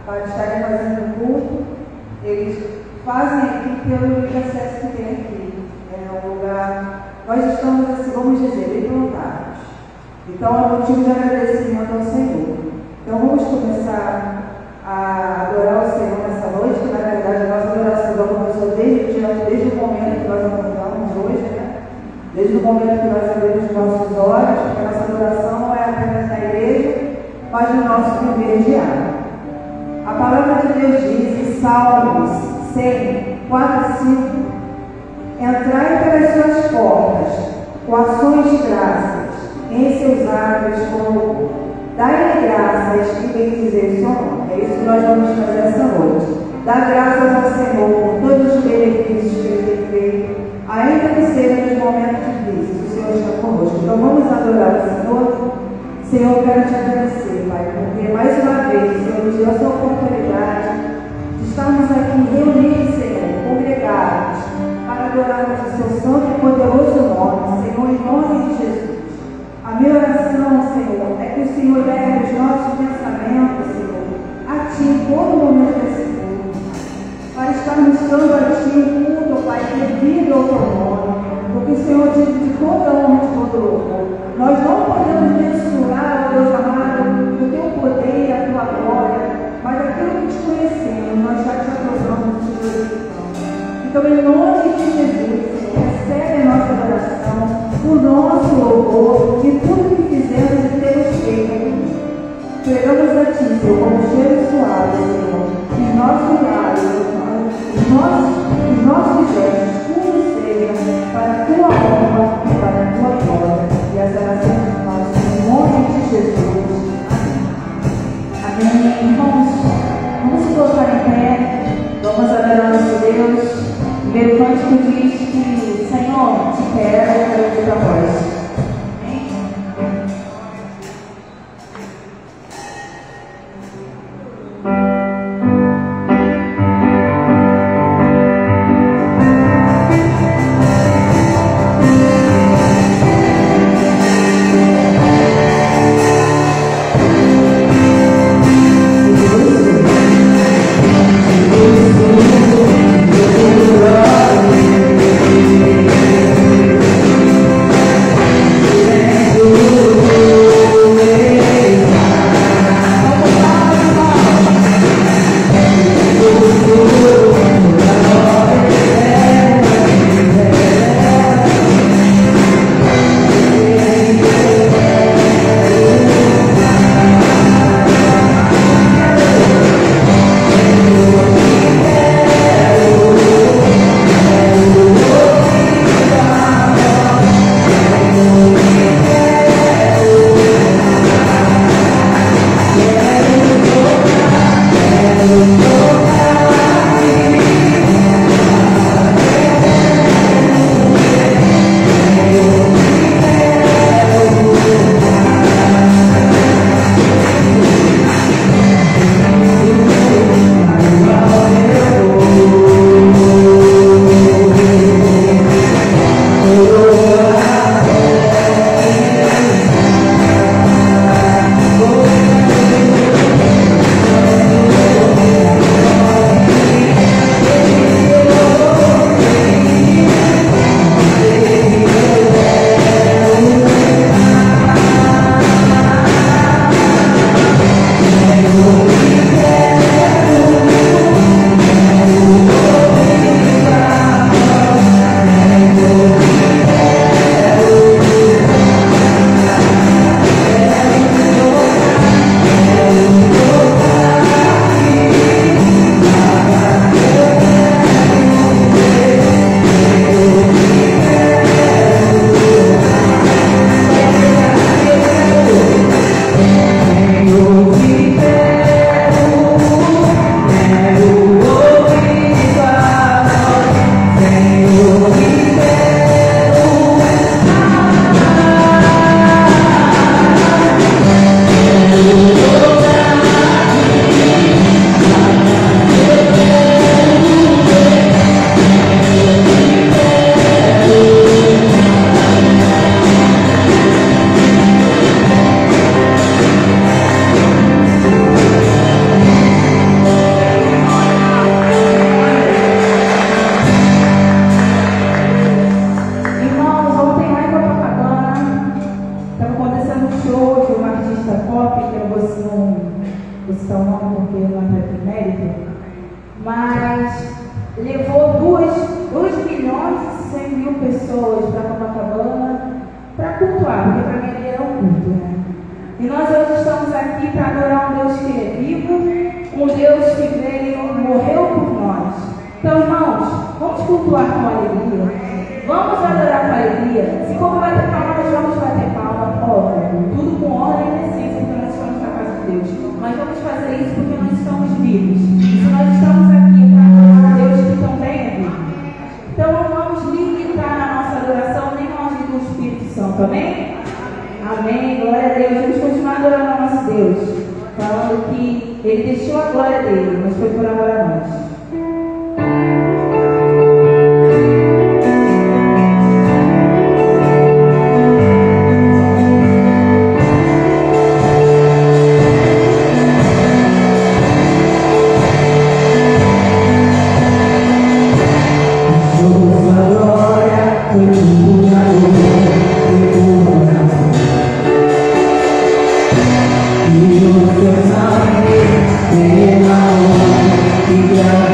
para estarem fazendo o culto. Eles fazem aqui pelo acesso que tem aqui. É um lugar, nós estamos assim, vamos dizer, bem plantados. Então é motivo de agradecimento ao Senhor. Então vamos começar a adorar o Senhor nessa noite, que na verdade a nossa adoração começou desde o momento que nós acordamos hoje, né? Desde o momento que nós abrimos nossos olhos, porque a nossa adoração não é apenas na igreja, mas no nosso viver diário. A palavra de Deus diz em Salmos 100, 4 e 5: entrai pelas suas portas com ações de graças, em seus átrios com louvor. Dai-lhe graças e bendizei o seu nome. É isso que nós vamos fazer essa noite. Dar graças ao Senhor por todos os benefícios que Ele tem feito, ainda que seja nos momentos difíceis. O Senhor está conosco. Então vamos adorar o Senhor. Senhor, eu quero te agradecer, Pai, porque mais uma vez o Senhor nos deu essa oportunidade de estarmos aqui reunidos, Senhor, congregados, para adorarmos o seu santo e poderoso nome, Senhor, em nome de Jesus. A minha oração, Senhor, é que o Senhor leve os nossos pensamentos, Senhor, a Ti em todo momento desse culto, para estarmos dando a Ti um culto, Pai, devido ao Teu nome, porque o Senhor diz de toda honra e de todo louvor. Nós não podemos mensurar, ó Deus amado, o Teu poder e a Tua glória, mas aquilo que Te conhecemos, nós já Te adoramos e Te glorificamos. Então, em nome de Jesus, Senhor, recebe a nossa adoração, o nosso louvor e tudo que fizemos e temos feito. Entregamos a Ti, Senhor, como cheiro suave, Senhor, os nossos lares, os nossos gestos, tudo seja para a Tua honra e para a Tua glória. E as orações de nós, em nome de Jesus. Amém. Amém. Vamos se colocar em pé, vamos adorar nosso Deus. O primeiro cântico diz que, Senhor, te quero ouvir tua voz. Amém. citar o nome porque não é para mérito, mas levou 2.100.000 pessoas para Copacabana para cultuar, porque para mim ali era um culto, né? E nós hoje estamos aqui para adorar um Deus que é vivo, um Deus que veio, morreu por nós. Então, irmãos, vamos cultuar com alegria, vamos adorar com alegria. Se for bater palma, nós vamos bater palma, óbvio, tudo com honra e decência, porque nós estamos na casa de Deus. Mas vamos fazer isso porque nós estamos vivos. E se nós estamos aqui para adorar a Deus que também é vivo, então não vamos limitar na nossa adoração nem na ordem do Espírito Santo, amém? Amém, glória a Deus. Vamos continuar adorando ao nosso Deus, falando que Ele deixou a glória dele, mas foi por amor a nós. Yeah.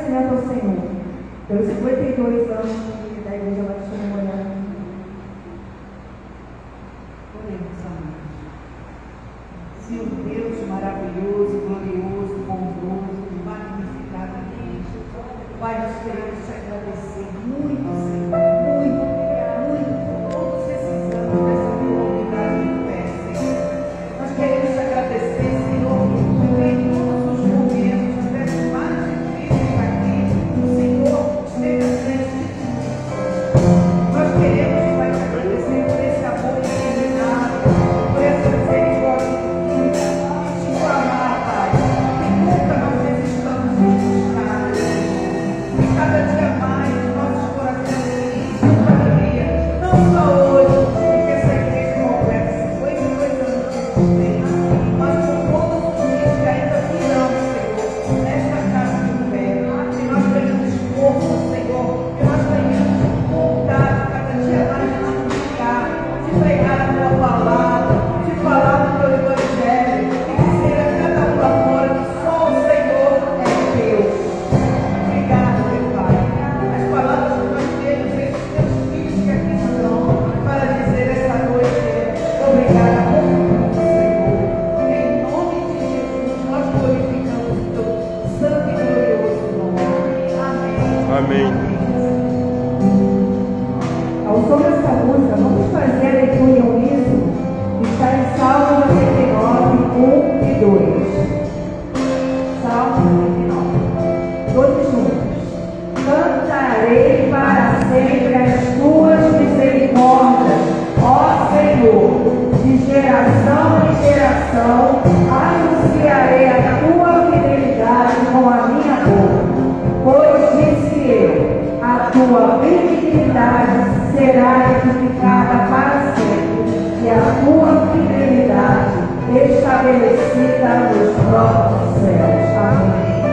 agradecimento ao Senhor pelos 52 anos da Igreja Batista Memorial. Oremos, amados. Senhor Deus maravilhoso, glorioso, bondoso, magnificado Deus. Pai, nós queremos te agradecer muito, Senhor, muito por todos esses anos dessa comunidade de fé, Senhor. Nós queremos te agradecer, Senhor, porque em todos os momentos, até os mais difíceis aqui, o Senhor esteve à frente de tudo. Nós queremos, Pai, te agradecer por esse amor ilimitado, por essa misericórdia infinita, e te clamar, Pai, que nunca nós desistamos de buscar, e cada dia mais nossos corações encham de alegria, não só hoje, porque essa igreja completa 52 anos de existência, mas por todos os dias que ainda virão, Senhor, nesta casa de fé, que nós tenhamos força, Senhor, que nós tenhamos vontade cada dia mais de multiplicar, de pregar a tua palavra, de falar do teu evangelho, e dizer a cada um lá fora que só o Senhor é Deus. Obrigado, meu Pai. As palavras que nós temos, esses teus filhos que aqui estão, para dizer essa noite, obrigada por tudo, Senhor. Em nome de Jesus, nós glorificamos o teu santo e glorioso nome. Amém. Amém. Ao som dessa música, vamos fazer a leitura em uníssono, que está em Salmo 99, 1 e 2. Salmo 99. Todos juntos. Cantarei para sempre as tuas misericórdias, ó Senhor. De geração em geração, anunciarei a tua fidelidade com a minha boca. Pois disse eu, a tua benignidade será edificada para sempre, e a tua fidelidade estabelecida nos próprios céus. Amém. Amém.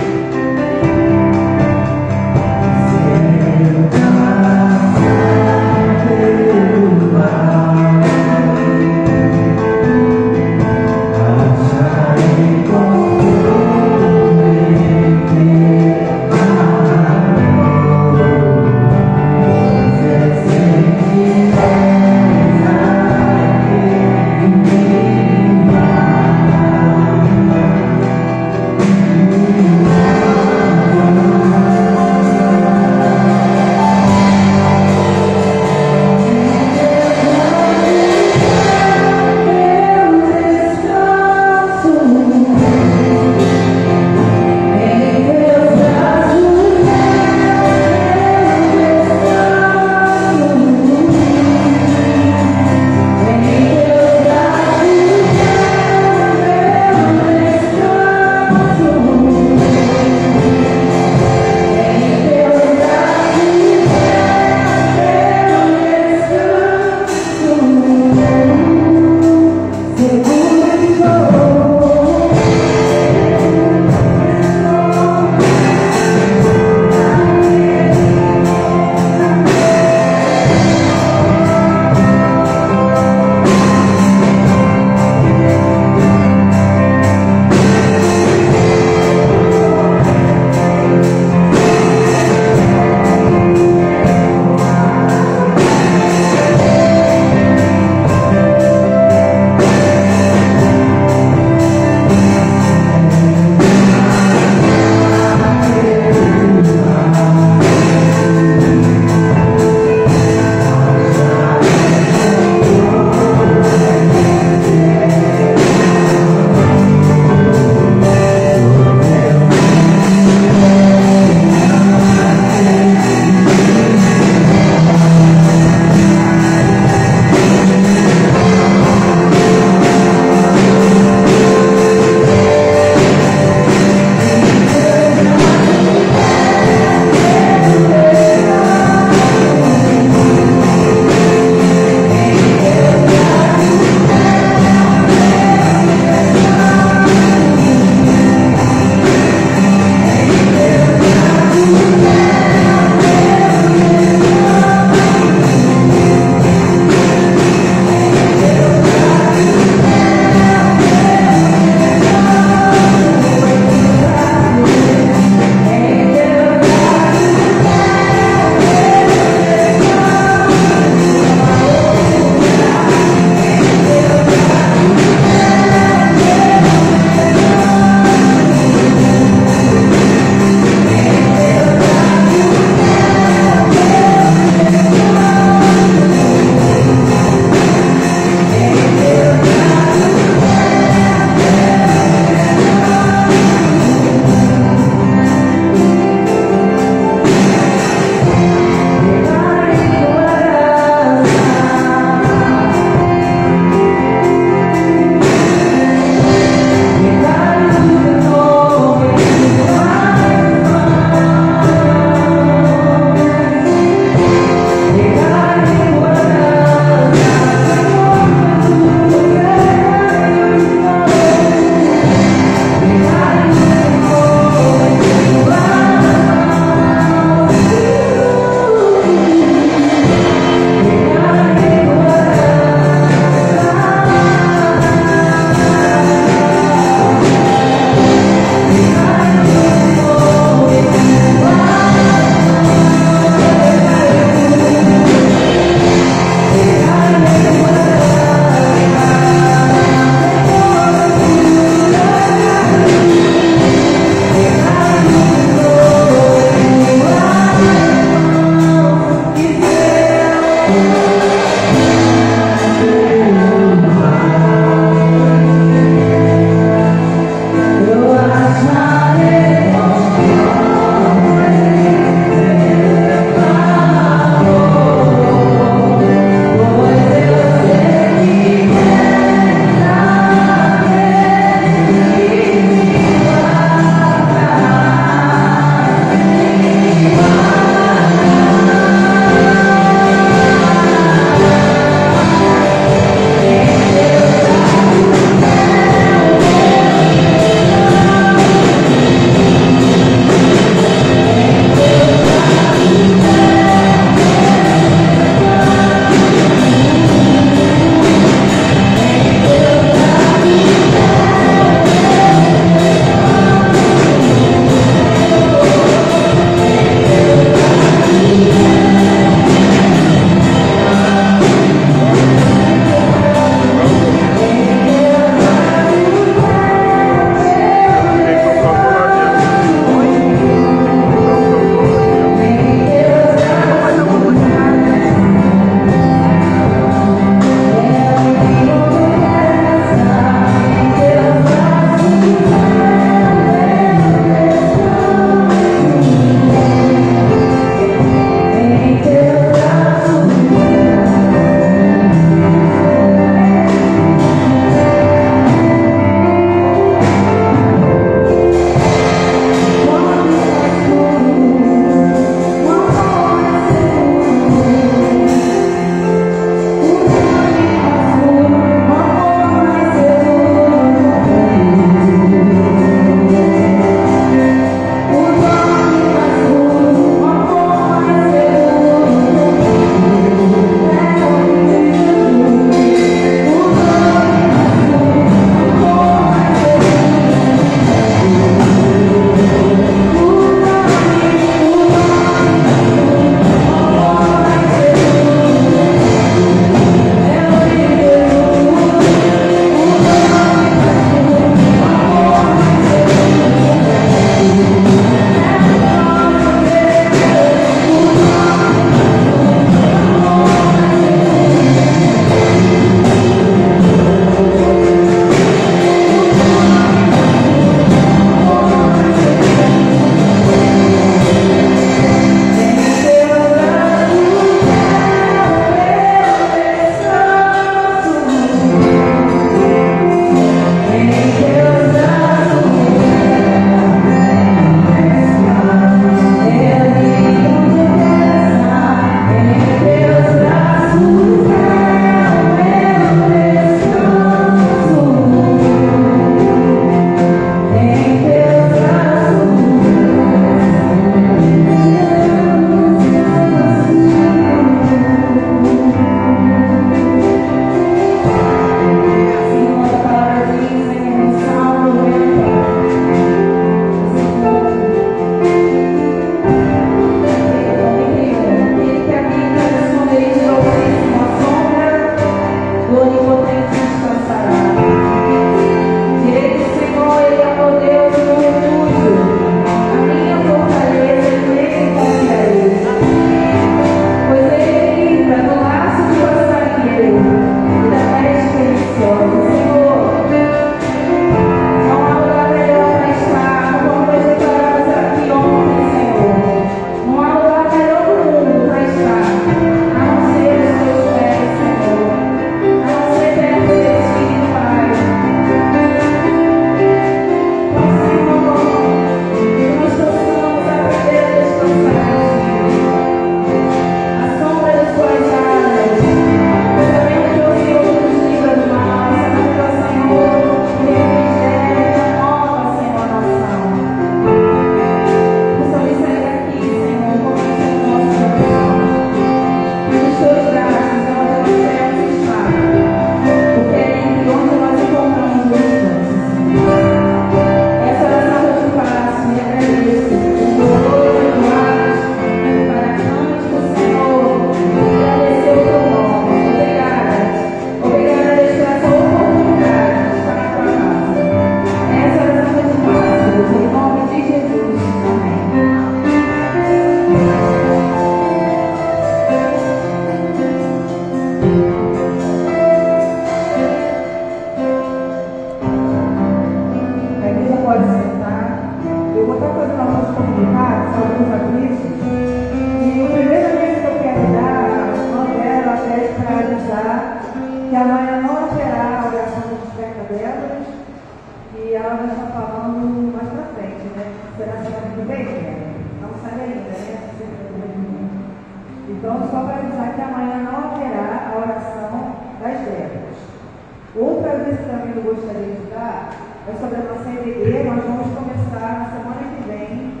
é sobre a nossa EBD. Nós vamos começar na semana que vem.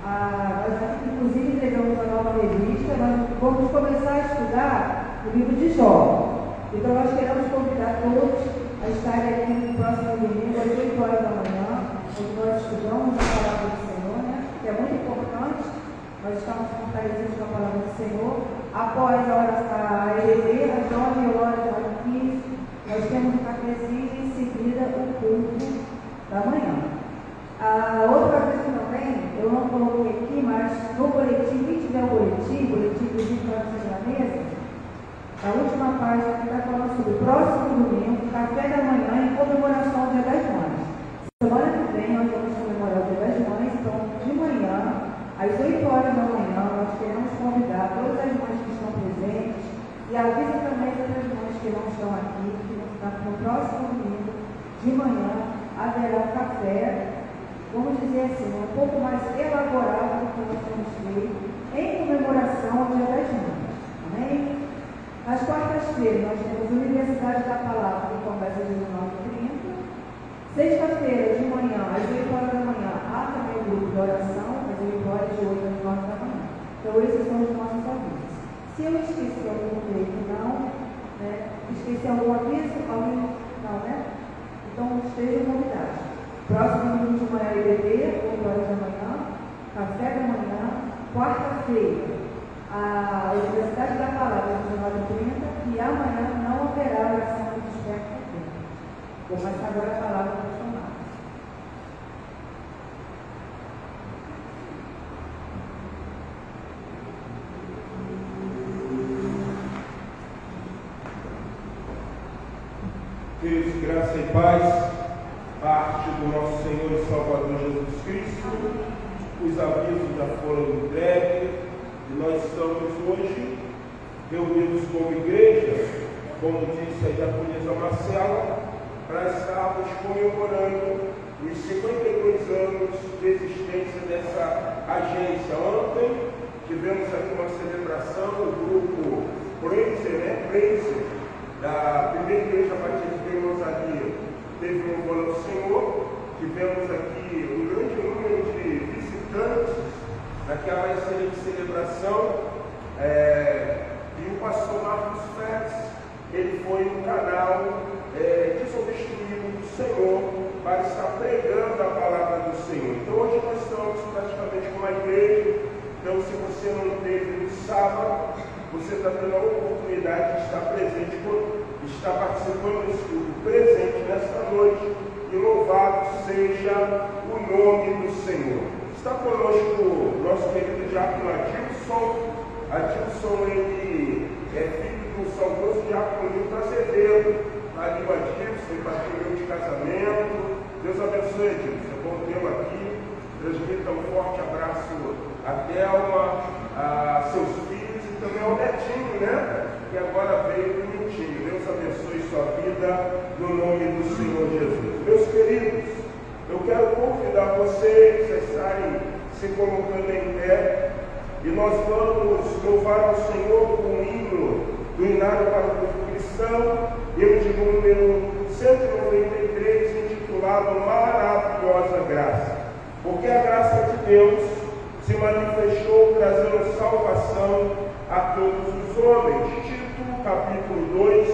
Nós, inclusive, entregamos a nova revista. Nós vamos começar a estudar o livro de Jó. Então, nós queremos convidar todos a estarem aqui no próximo domingo, às 8 horas da manhã, onde nós estudamos a palavra do Senhor, né? Que é muito importante. Nós estamos fortalecidos com a palavra do Senhor. Após a EBD, às 9 horas da manhã, nós temos um cafezinho e em seguida o culto da manhã. Outra coisa também, eu não coloquei aqui, mas no boletim, quem tiver o boletim inclusive para vocês na mesa, a última página que está falando sobre o próximo domingo, café da manhã em comemoração ao Dia das Mães. Semana que vem nós vamos comemorar o Dia das Mães, então de manhã, às 8 horas da manhã, nós queremos convidar todas as mães que estão presentes e avisa também as outras mães que não estão aqui, que no próximo domingo, de manhã, haverá um café, vamos dizer assim, um pouco mais elaborado do que nós temos feito, em comemoração ao Dia das Mães. Amém? Nas quartas-feiras, nós temos Universidade da Palavra, que começa às 19h30. Sexta-feira, de manhã, às 8 horas da manhã, há também o grupo de oração, às 8 horas, de 8 às 9 da manhã. Então, esses são os nossos avisos. Se eu esqueci algum jeito, não, né? Esqueci algum aviso? Alguém não, né? Então, estejam convidados. Próximo domingo de manhã, EBD, 8 horas da manhã, café da manhã, quarta-feira, a Universidade da Palavra, às 19h30, e amanhã não haverá oração de desperto do tempo. Vou passar agora a palavra para os tomados. Deus, graça e paz, parte do nosso Senhor e Salvador Jesus Cristo, os avisos já foram entregues. E nós estamos hoje reunidos como igreja, como disse a diaconisa Marcela, para estarmos comemorando os 52 anos de existência dessa agência. Ontem tivemos aqui uma celebração do grupo Prenser, da primeira igreja batista de Rosalia. Teve um louvor ao Senhor, tivemos aqui um grande número de visitantes naquela excelente celebração, e o pastor Marcos Félix, ele foi um canal desobstruído do Senhor para estar pregando a palavra do Senhor. Então hoje nós estamos praticamente com uma igreja. Então, se você não teve no sábado, você está tendo a oportunidade de estar presente, estar participando desse culto presente nesta noite, e louvado seja o nome do Senhor. Está conosco o nosso querido diácono Adilson. Adilson, ele é filho do saudoso diácono Nilton Azevedo, ali o Adilson, partilhou de casamento. Deus abençoe, Adilson. É bom tê-lo aqui. Transmita um forte abraço a Thelma, a seus filhos e também ao netinho, né? Que agora veio bonitinho. Deus abençoe sua vida no nome do Senhor Jesus. Meus queridos, eu quero convidar vocês a estarem se colocando em pé e nós vamos louvar ao Senhor com o hino do Inário para o Povo Cristão, hino de número 193, intitulado Maravilhosa Graça. Porque a graça de Deus se manifestou trazendo salvação a todos os homens. Tito, capítulo 2,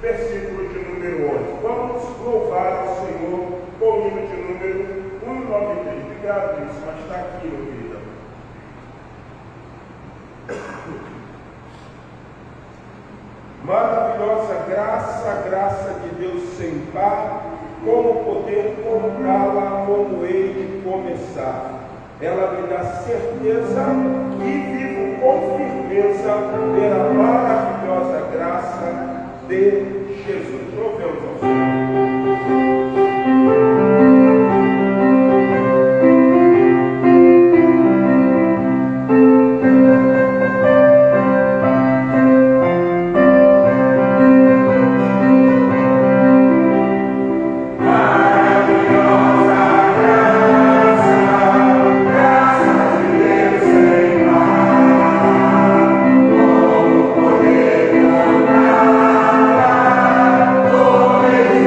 versículo de número 11. Vamos louvar ao Senhor com o hino de número 193. Obrigado, Luiz, mas está aqui, meu vida. Maravilhosa graça, graça de Deus sem par, como poder comprá-la, como hei de começar. Ela me dá certeza e vivo com firmeza pela maravilhosa graça de Jesus. Louvemos ao Senhor. Poder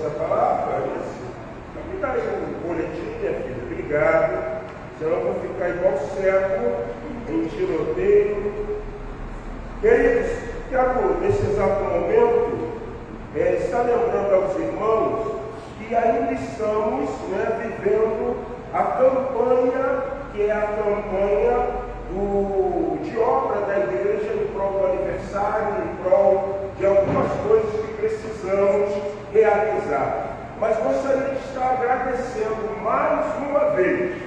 essa palavra, isso. Então me dá aí um boletim, minha filha. Obrigado. Senão eu vou ficar igual cego, em tiroteio. Queridos, quero, nesse exato momento, estar lembrando aos irmãos que ainda estamos vivendo a campanha, que é a campanha de obra da igreja em prol do aniversário, em prol de algumas coisas que precisamos realizar. Mas gostaria de estar agradecendo mais uma vez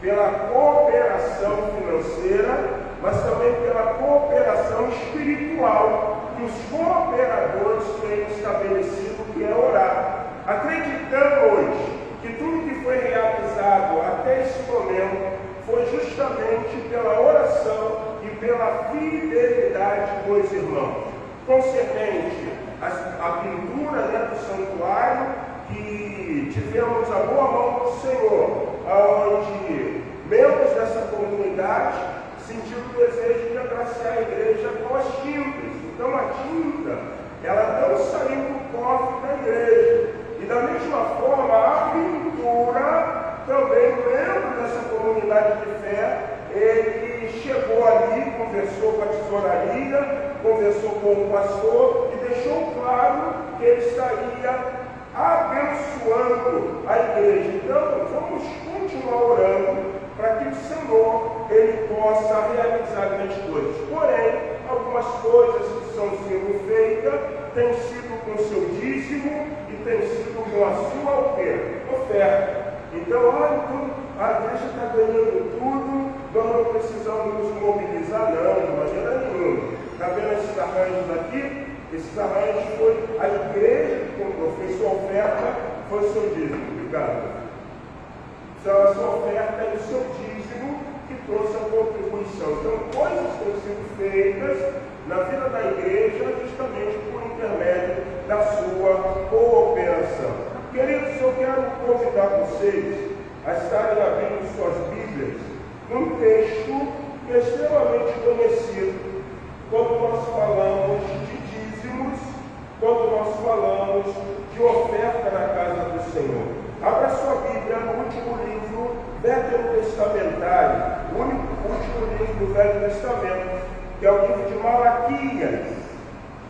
pela cooperação financeira, mas também pela cooperação espiritual que os cooperadores têm estabelecido, que é orar. Acreditando hoje que tudo que foi realizado até esse momento foi justamente pela oração e pela fidelidade dos irmãos. Concernente a pintura do santuário, que tivemos a boa mão do Senhor, onde membros dessa comunidade sentiram o desejo de agraciar a igreja com as tintas. Então a tinta, ela não saiu do cofre da igreja. E da mesma forma, a pintura, também membro dessa comunidade de fé, ele chegou ali, conversou com a tesouraria, conversou com o pastor e deixou claro que ele estaria abençoando a igreja. Então, vamos continuar orando para que o Senhor ele possa realizar grandes coisas. Porém, algumas coisas que estão sendo feitas têm sido com o seu dízimo e têm sido com a sua oferta. Então, a igreja está ganhando tudo, nós não precisamos nos mobilizar, não, de maneira nenhuma. Está vendo esses arranjos aqui? Esses arranjos foi a igreja que comprou, fez sua oferta, foi o seu dízimo. Obrigado. Então, a sua oferta é o seu dízimo que trouxe a contribuição. Então, coisas têm sido feitas na vida da igreja justamente por intermédio da sua cooperação. Queridos, eu quero convidar vocês a estarem abrindo suas Bíblias num texto que é extremamente conhecido quando nós falamos de dízimos, quando nós falamos de oferta na casa do Senhor. Abra sua Bíblia no último livro veterotestamentário, o último livro do Velho Testamento, que é o livro de Malaquias,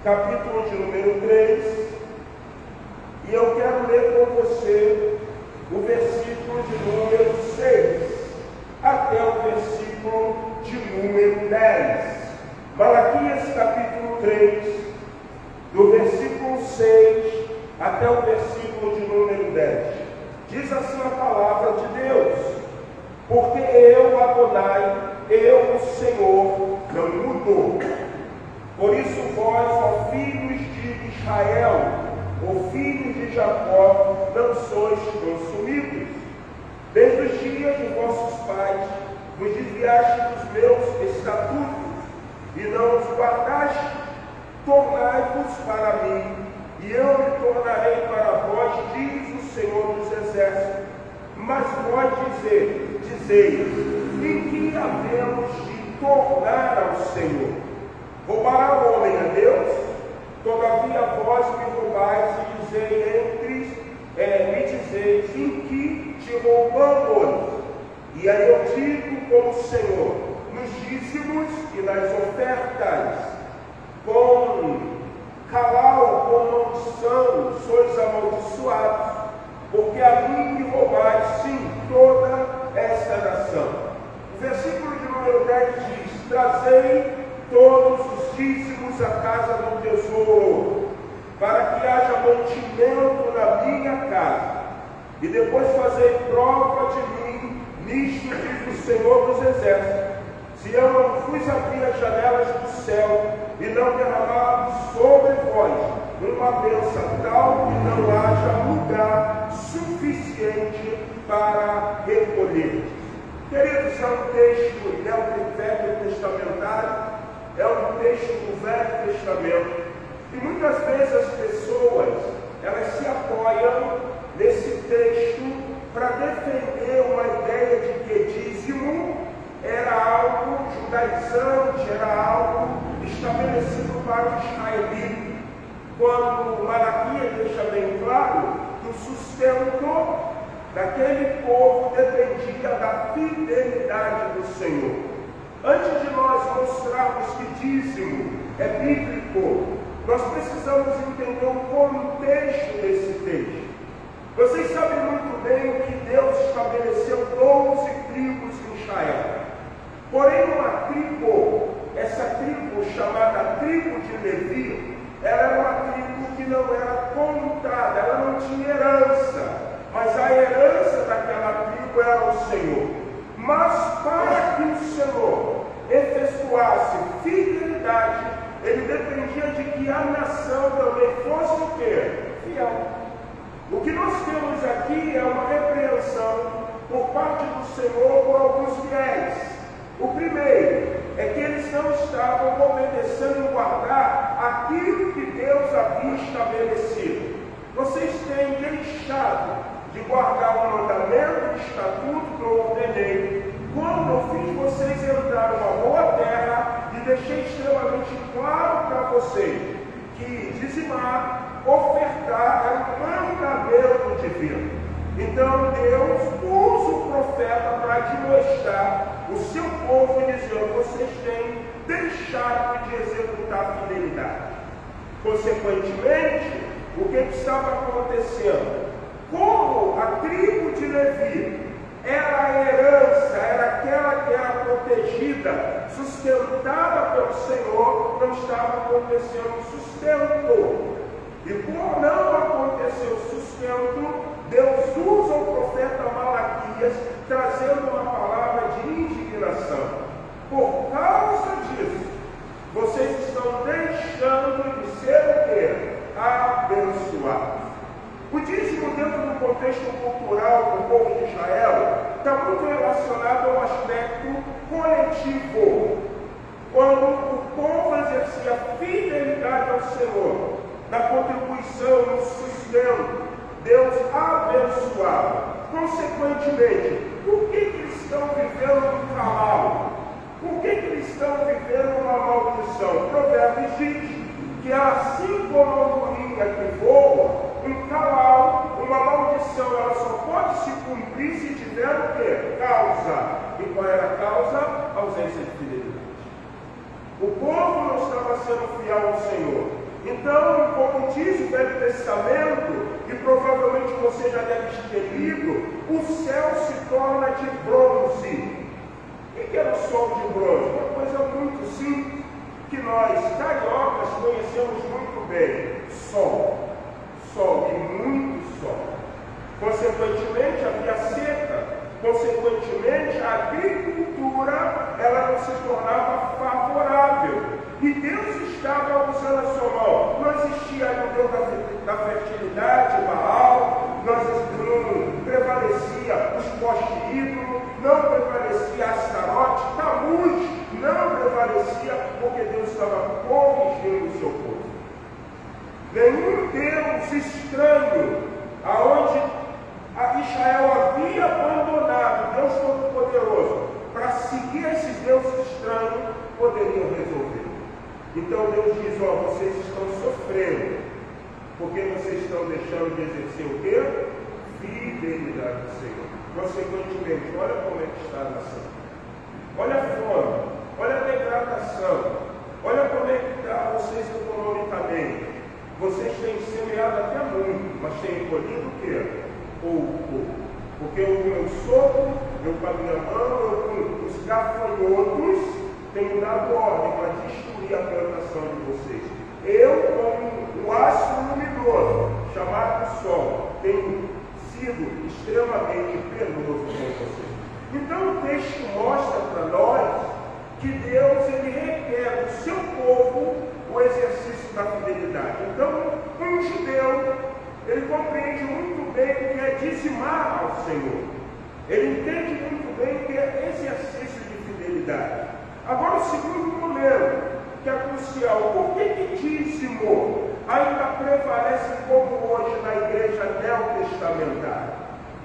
capítulo de número 3. E eu quero ler com você o versículo de número 6 até o versículo de número 10. Malaquias capítulo 3, do versículo 6 até o versículo de número 10. Diz assim a palavra de Deus: porque eu, Adonai, eu, o Senhor, não mudo. Por isso vós, ó filhos de Israel, ó filhos de Jacó, não sois consumidos. Desde os dias de vossos pais, vos desviaste dos meus estatutos, e não os guardaste. Tornai-vos para mim, e eu me tornarei para vós, diz o Senhor dos Exércitos. Mas vós dizeis, em que havemos de tornar ao Senhor? Roubará o homem a Deus? Todavia vós me roubais e me dizeis, em que te roubamos? E aí eu digo como o Senhor, nos dízimos e nas ofertas, com calau, com maldição, sois amaldiçoados, porque a mim me roubais, sim, toda esta nação. O versículo de número 10 diz: trazei todos os dízimos à casa do tesouro, para que haja mantimento na minha casa, e depois fazei prova de mim, nisto diz o Senhor dos Exércitos, se eu não vos abrir as janelas do céu, e não derramar sobre vós uma bênção tal que não haja lugar suficiente para recolher. Queridos, é um texto velho testamentário, é um texto do Velho Testamento, e muitas vezes as pessoas, elas se apoiam nesse texto para defender uma ideia de que dízimo era algo judaizante, era algo estabelecido para o israelita, quando Malaquias deixa bem claro o sustento daquele povo dependia da fidelidade do Senhor. Antes de nós mostrarmos que dízimo é bíblico, nós precisamos entender o contexto desse texto. Vocês sabem muito bem que Deus estabeleceu 12 tribos em Israel. Porém, uma tribo, essa tribo chamada tribo de Levi, ela era uma tribo que não era contada, ela não tinha herança, mas a herança daquela tribo era o Senhor. Mas para que o Senhor efetuasse fidelidade, ele dependia de que a nação também fosse o quê? Fiel. O que nós temos aqui é uma repreensão por parte do Senhor por alguns fiéis. O primeiro é que eles não estavam obedecendo e guardar aquilo que Deus havia estabelecido. Vocês têm deixado de guardar o mandamento, o estatuto que eu ordenei, quando eu fiz vocês entrar numa boa terra e deixei extremamente claro para vocês que dizimar, ofertar é um mandamento divino. Então Deus usa o profeta para admoestar o seu povo e dizer: vocês têm deixado de executar a fidelidade. Consequentemente, o que estava acontecendo? Como a tribo de Levi era a herança, era aquela que era protegida, sustentada pelo Senhor, não estava acontecendo o sustento. E por não acontecer o sustento, Deus usa o profeta Malaquias trazendo uma palavra de indignação. Por causa disso, vocês estão deixando de ser o quê? Abençoados. O dízimo dentro do contexto cultural do povo de Israel está muito relacionado ao aspecto coletivo. Quando o povo exercia fidelidade ao Senhor, na contribuição, no sustento, Deus abençoava. Consequentemente, por que eles estão vivendo um cavalo? Por que eles estão vivendo uma maldição? Provérbios diz que assim como a andorinha que voa, um cavalo, uma maldição, ela só pode se cumprir se tiver o quê? Causa. E qual era a causa? A ausência de fidelidade. O povo não estava sendo fiel ao Senhor. Então, como diz o Velho Testamento, e provavelmente você já deve ter lido, o céu se torna de bronze. O que era o sol de bronze? Uma coisa muito simples, que nós, cariocas, conhecemos muito bem. Sol. Sol e muito sol. Consequentemente, havia seca. Consequentemente, a agricultura ela não se tornava favorável. E Deus estava usando a sua mão. Não existia o Deus da fertilidade, Baal, não prevalecia os postes ídolos, não prevalecia Astarote, Tamuz, não prevalecia, porque Deus estava corrigindo o seu povo. Nenhum Deus estranho, aonde Israel havia abandonado Deus Todo-Poderoso para seguir esses deuses estranhos, poderiam resolver. Então Deus diz: ó, vocês estão sofrendo, porque vocês estão deixando de exercer o quê? Fidelidade do Senhor. Consequentemente, olha como é que está a nação. Olha a fome, olha a degradação, olha como é que está vocês economicamente. Vocês têm semeado até muito, mas têm colhido o quê? Pouco. Porque o meu sopro, eu com a minha mão, eu com os gafanhotos, tenho dado ordem para destruir a plantação de vocês. Eu, como o astro luminoso, chamado Sol, tenho sido extremamente penoso com vocês. Então o texto mostra para nós que Deus ele requer do seu povo o exercício da fidelidade. Então, um judeu, ele compreende muito bem o que é dizimar ao Senhor. Ele entende muito bem o que é exercício de fidelidade. Agora, o segundo momento, que é crucial: por que dízimo ainda prevalece como hoje na igreja neotestamentária?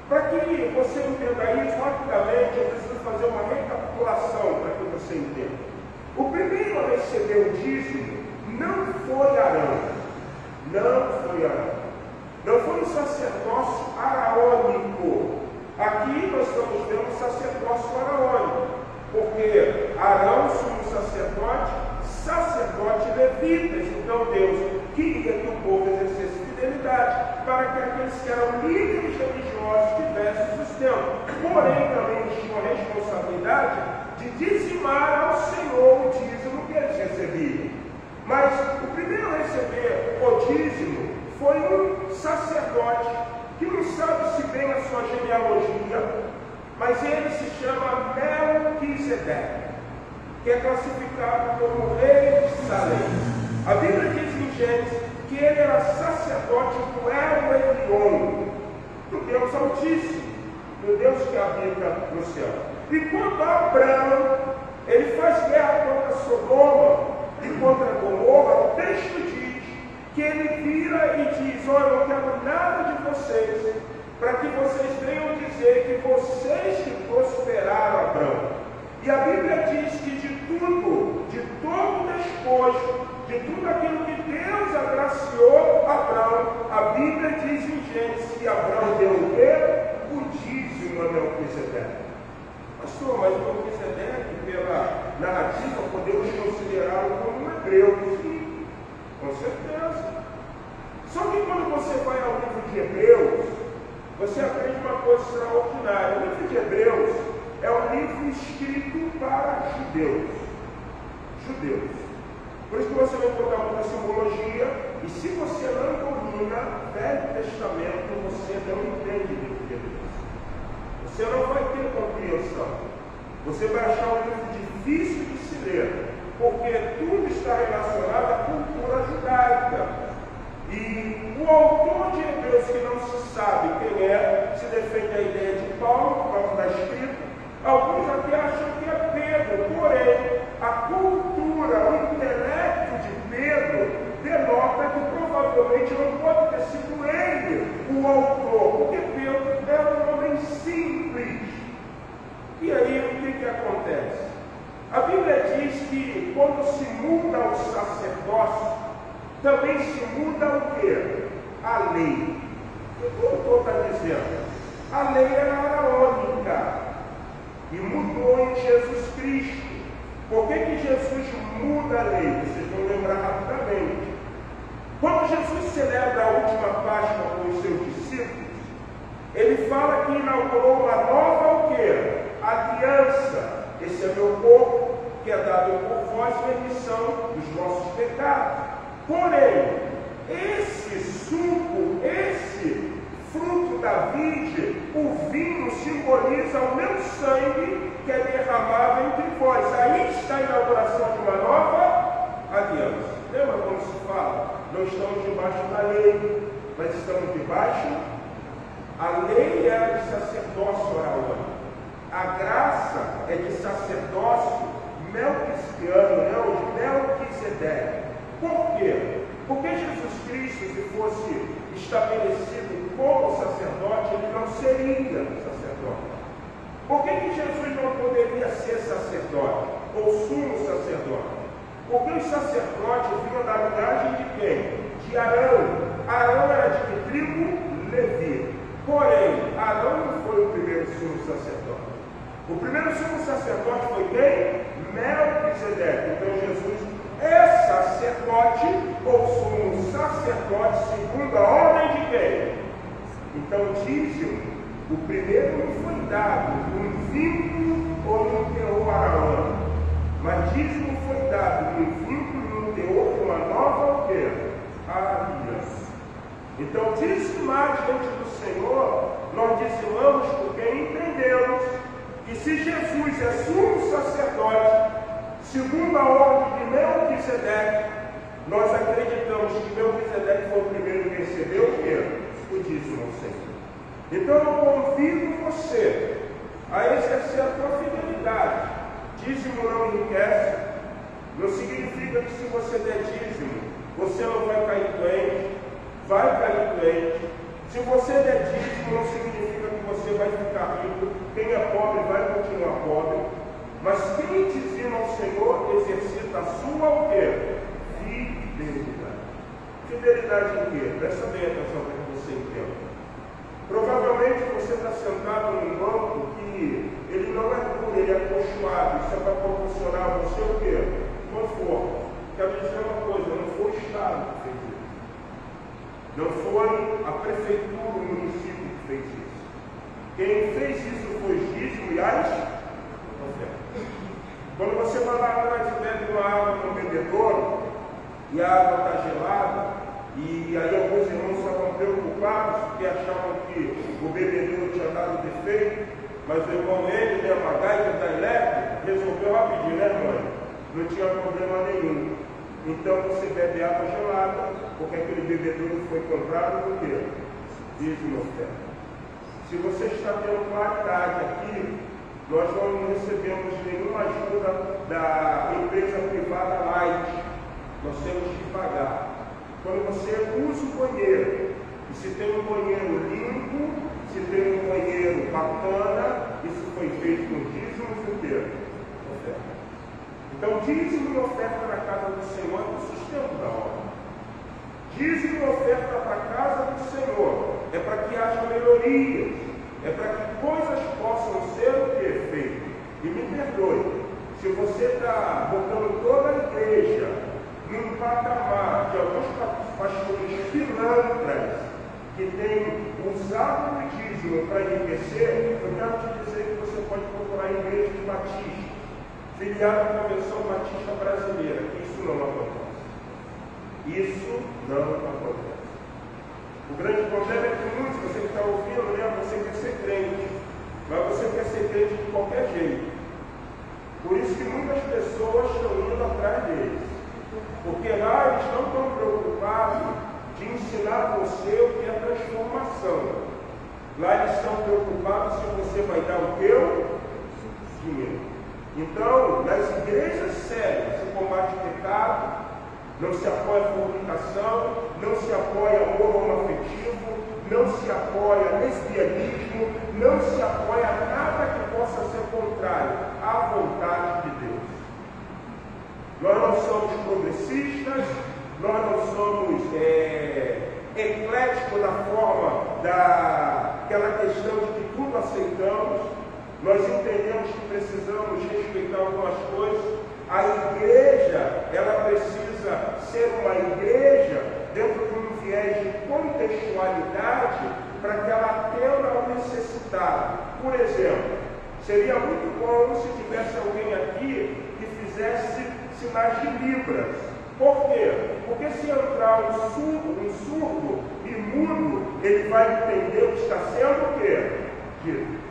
Para que você entenda isso rapidamente, eu preciso fazer uma recapitulação para que você entenda. O primeiro a receber o dízimo não foi Arão. Não foi Arão. Não foi um sacerdócio araônico. Aqui nós estamos vendo um sacerdócio araônico, porque Arão, sumo sacerdote, sacerdote levitas. Então Deus queria que o povo exercesse fidelidade, para que aqueles que eram líderes religiosos tivessem sustento. Porém, também tinham a responsabilidade de dizimar ao Senhor o dízimo que eles recebiam. Mas o primeiro a receber o dízimo foi um sacerdote, que não sabe-se bem a sua genealogia, mas ele se chama Melquisedeque, que é classificado como rei de Salém. A Bíblia diz em Gênesis que ele era sacerdote do El Elyon, do Deus Altíssimo, do Deus que habita no céu. E quando Abraão, ele faz guerra contra Sodoma e contra Gomorra, o texto diz que ele vira e diz: olha, eu não quero nada de vocês, para que vocês venham dizer que vocês que prosperaram Abraão. E a Bíblia diz que de tudo, de todo o despojo, de tudo aquilo que Deus agraciou Abraão, a Bíblia diz em Gênesis que Abraão deu o quê? O dízimo a Melquisedeque. Pastor, mas Melquisedeque, pela narrativa, podemos considerá-lo como um hebreu. Sim, com certeza. Só que quando você vai ao livro de Hebreus, você aprende uma coisa extraordinária. O livro de Hebreus é um livro escrito para judeus. Judeus. Por isso que você vai encontrar muita simbologia, e se você não domina o Velho Testamento, você não entende o livro de Hebreus. Você não vai ter compreensão. Você vai achar um livro difícil de se ler, porque tudo está relacionado à cultura judaica. E o autor de Hebreus, que não se sabe quem é, se defende a ideia de Paulo, por causa da escrita. Alguns até acham que é Pedro, porém, a cultura, o intelecto de Pedro denota que provavelmente não pode ter sido ele o autor, porque Pedro era um homem simples. E aí o que acontece? A Bíblia diz que quando se muda o sacerdócio, também se muda o quê? A lei. E como o autor está dizendo? A lei era araônica e mudou em Jesus Cristo. Por que Jesus muda a lei? Vocês vão lembrar rapidamente. Quando Jesus celebra a última Páscoa com os seus discípulos, ele fala que inaugurou uma nova o quê? Aliança. Esse é meu corpo, que é dado por vós em remissão dos vossos pecados. Porém, esse suco, esse fruto da vide, o vinho simboliza o meu sangue que é derramado entre vós. Aí está a inauguração de uma nova aliança. Lembra quando se fala? Não estamos debaixo da lei, mas estamos debaixo. A lei era de sacerdócio araônico. A graça é de sacerdócio melquistiano, não de Melquisedeque. Por quê? Porque Jesus Cristo, se fosse estabelecido como sacerdote, ele não seria sacerdote. Por que Jesus não poderia ser sacerdote ou sumo sacerdote? Porque os sacerdotes vinham da linhagem de quem? De Arão. Arão era de que tribo? Levi. Porém, Arão não foi o primeiro sumo sacerdote. O primeiro sumo sacerdote foi quem? Melquisedeque. Então Jesus é sacerdote ou sumo sacerdote segundo a ordem de quem? Então dízimo, o primeiro não foi dado num vínculo ou num teor araônico, mas dízimo foi dado num vínculo, num teor de uma nova o quê? Aliança. Então dizimar diante do Senhor, nós dizimamos porque entendemos que se Jesus é sumo sacerdote, segundo a ordem de Melquisedeque, nós acreditamos que Melquisedeque foi o primeiro que recebeu o quê? O dízimo ao Senhor. Então eu convido você a exercer a tua fidelidade. Dízimo não enriquece, não significa que se você der dízimo, você não vai cair doente, vai cair doente. Se você der dízimo, não significa que você vai ficar rico. Quem é pobre vai continuar pobre. Mas quem dizima ao Senhor exercita a sua o quê? Fidelidade. Fidelidade em quê? Presta bem atenção para que você sem tempo. Provavelmente você está sentado num banco que ele não é duro, ele é acolchoado. Isso é para proporcionar a você o quê? Conforto. Quero dizer uma coisa, não foi o Estado que fez isso. Não foi a prefeitura, o município que fez isso. Quem fez isso foi o dízimo e as ofertas. Quando você vai lá atrás e bebe uma água no bebedouro, e a água está gelada, e aí alguns irmãos estavam preocupados porque achavam que o bebedouro tinha dado defeito, mas o irmão ele, né, uma gaita da elétrica, resolveu rapidinho, né, mãe? Não tinha problema nenhum. Então você bebe água gelada, porque aquele bebedouro foi comprado por quê? Dízimo e oferta. Se você está tendo claridade aqui, nós não recebemos nenhuma ajuda da empresa privada Light. Nós temos que pagar. Quando você usa o banheiro, e se tem um banheiro limpo, se tem um banheiro bacana, isso foi feito com dízimos e oferta. Então, dízimo e oferta na casa do Senhor é o sustento da obra. Dízimo e oferta para a casa do Senhor é para que haja melhorias, é para que coisas possam ser o que feitas. E me perdoe, se você está botando toda a igreja num patamar de alguns pastores pilantras que têm usado o dízimo para enriquecer, eu quero te dizer que você pode procurar a igreja de Batista, filiada à Convenção Batista Brasileira. Isso não acontece. Isso não acontece. O grande problema é que muitos, você que está ouvindo, né, você quer ser crente, mas você quer ser crente de qualquer jeito. Por isso que muitas pessoas estão indo atrás deles. Porque lá eles não estão preocupados de ensinar você o que é transformação. Lá eles estão preocupados se você vai dar o teu dinheiro. Então, nas igrejas sérias se combate o pecado, não se apoia a fornicação, não se apoia amor homoafetivo, não se apoia lesbianismo, não se apoia nada que possa ser contrário à vontade de Deus. Nós não somos progressistas, nós não somos ecléticos na forma daquela questão de que tudo aceitamos. Nós entendemos que precisamos respeitar algumas coisas. A igreja, ela precisa ser uma igreja dentro de um viés de contextualidade para que ela atenda ao necessitado. Por exemplo, seria muito bom se tivesse alguém aqui que fizesse sinais de libras. Por quê? Porque se entrar um surdo e mudo, ele vai entender o que está sendo o quê? Dito.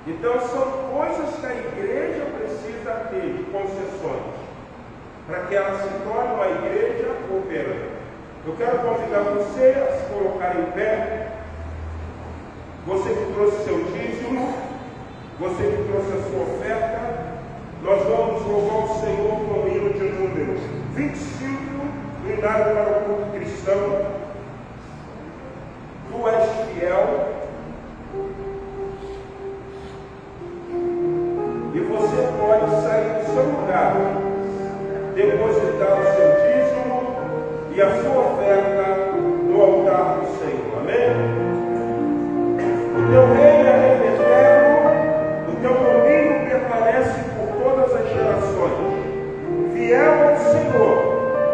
Então são coisas que a igreja precisa ter de concessões para que ela se torne uma igreja operante. Eu quero convidar você a se colocar em pé. Você que trouxe seu dízimo, você que trouxe a sua oferta, nós vamos louvar o Senhor com o hino de número 25, hindado para o culto cristão. Tu és fiel. E você pode sair do seu lugar, depositar o seu dízimo e a sua oferta no altar do Senhor. Amém? O teu reino é eterno, o teu domínio permanece por todas as gerações. Fiel ao Senhor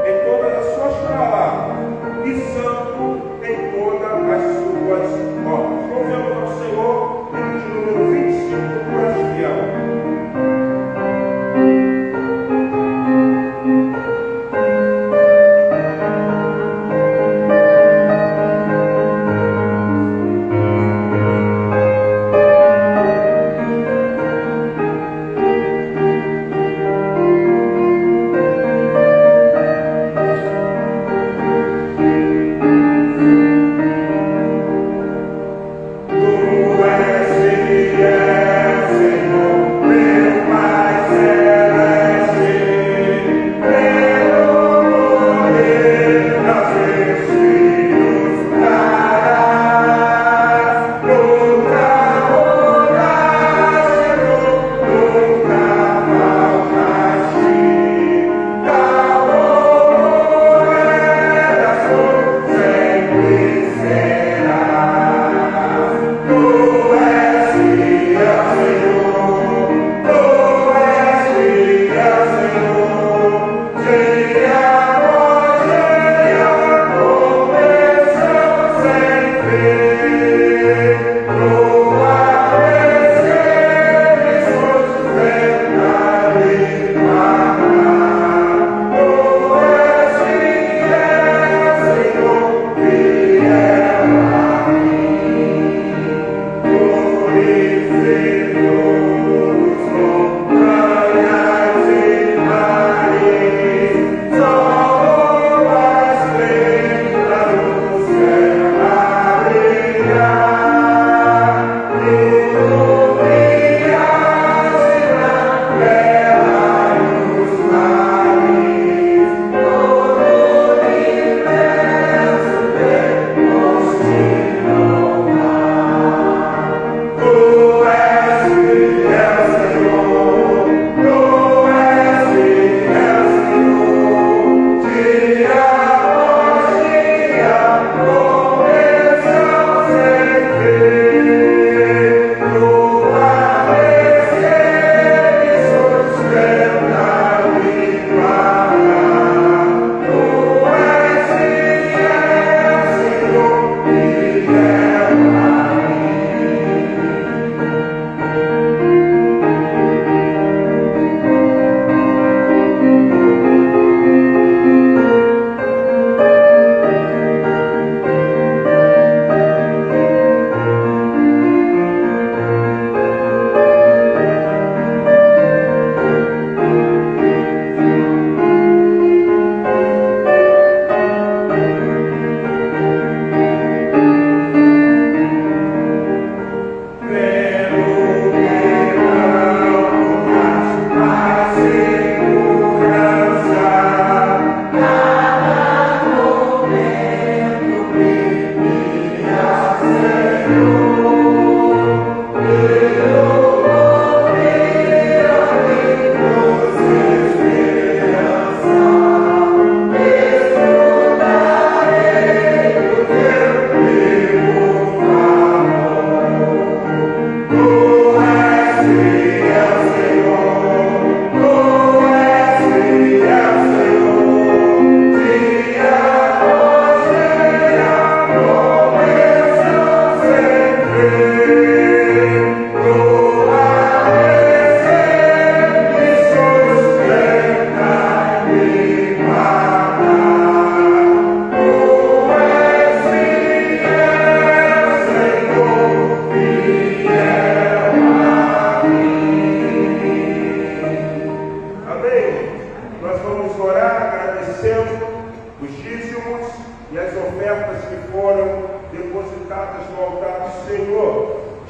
em todas as suas palavras e santo em todas as suas obras. Louvemos ao Senhor, hino de número 25, tu és fiel.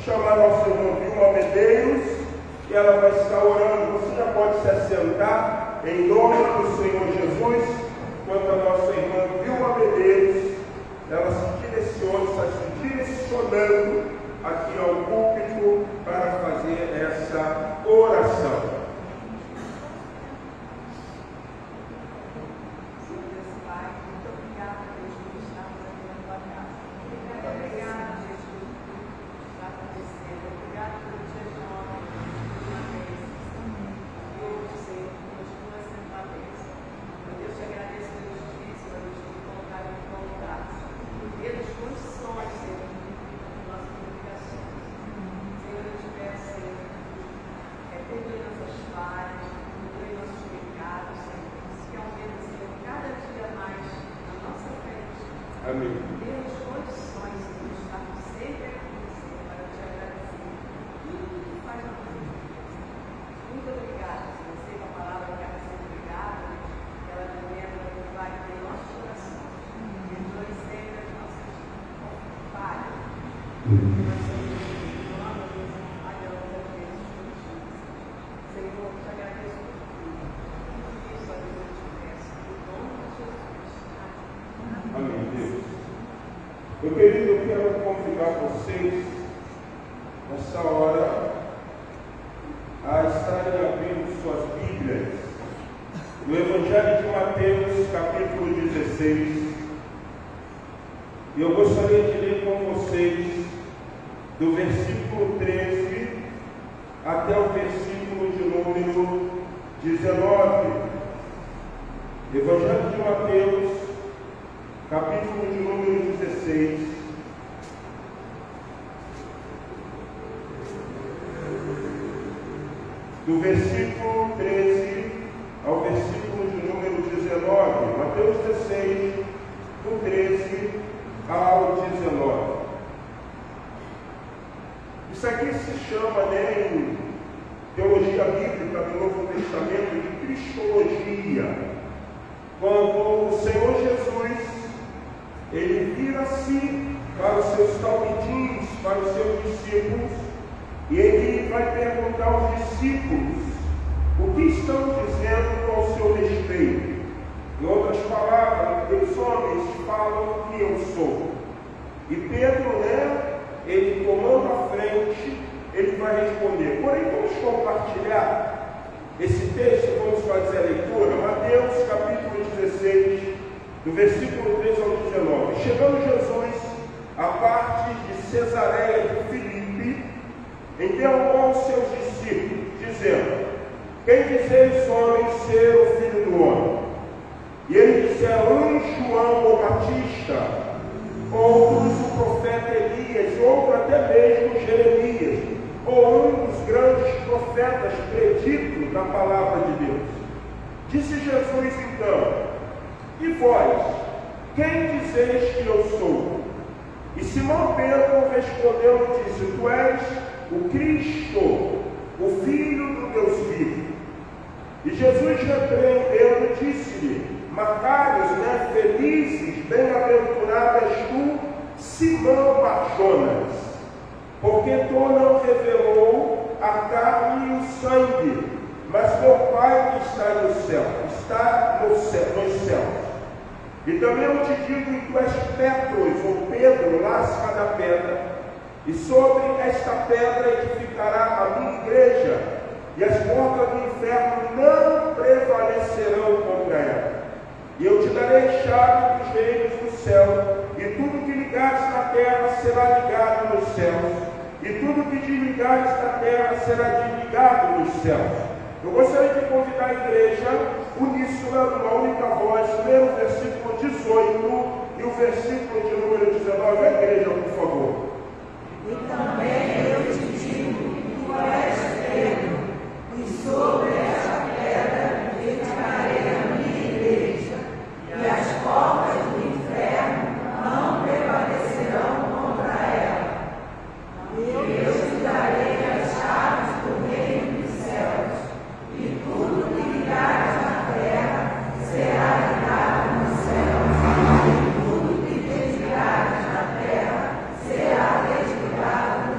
chamar a nossa irmã Vilma Medeiros, e ela vai estar orando. Você já pode se assentar em nome do Senhor Jesus, enquanto a nossa irmã Vilma Medeiros, ela se direciona, está se direcionando aqui ao púlpito para fazer essa oração. Amém. Deus, condições, Senhor, estamos sempre aqui, Senhor, para te agradecer. Tudo que tu faz na nossa vida. Muito obrigada, Senhor. Sei que a palavra que ela ser obrigada, ela lembra que vai ter nossos corações. Perdoe sempre as nossas falhas. Nós somos humanos, falhamos às vezes contigo. Senhor, te agradeço por tudo. Tudo isso, a Deus, eu te peço. Em nome de Jesus. Amém, Deus. Meu querido, eu quero convidar vocês, nessa hora, a estarem abrindo suas Bíblias no Evangelho de Mateus, capítulo 16. E eu gostaria de ler com vocês do versículo 13 até o versículo de número 19. Evangelho de Mateus, capítulo de número 16. Do versículo 13 ao versículo de número 19. Mateus 16, do 13 ao 19. Isso aqui se chama, em teologia bíblica do Novo Testamento, de cristologia. Quando o Senhor Jesus, ele vira-se para os seus talmidim, para os seus discípulos, e ele vai perguntar aos discípulos o que estão dizendo ao seu respeito. Em outras palavras, os homens falam que eu sou. E Pedro, ele tomando a frente, ele vai responder. Porém, vamos compartilhar esse texto, vamos fazer a leitura. Mateus capítulo 16, do versículo 3 ao 19. Chegando Jesus à parte de Cesareia de Filipe, interrogou os seus discípulos, dizendo: quem dizeis, homens, ser o Filho do Homem? E eles disseram: um João o Batista, outros o profeta Elias, outro até mesmo Jeremias, ou um dos grandes profetas preditos da palavra de Deus. Disse Jesus então: e vós, quem dizeis que eu sou? E Simão Pedro respondeu e disse: tu és o Cristo, o Filho do Deus vivo. E Jesus repreendendo disse-lhe: Macários, felizes, bem-aventurado és tu, Simão Barjonas, porque tu não revelou a carne e o sangue, mas meu Pai que está no céu, nos céus. E também eu te digo que tu és Petros, ou Pedro, lasca da pedra, e sobre esta pedra edificará a minha igreja, e as portas do inferno não prevalecerão contra ela. E eu te darei a chave dos reinos do céu, e tudo que ligares na terra será ligado nos céus, e tudo que desligares na terra será desligado nos céus. Eu gostaria de convidar a igreja, uníssona, numa única voz, ler o versículo 18 e o versículo de número 19. A igreja, por favor. E também eu te digo, tu és Pedro, e sobre esta pedra edificarei a minha igreja, e as portas do inferno não prevalecerão contra ela. Eu te darei as chaves do reino dos céus, e tudo que ligares na terra será ligado nos céus, e tudo que desligares na terra será desligado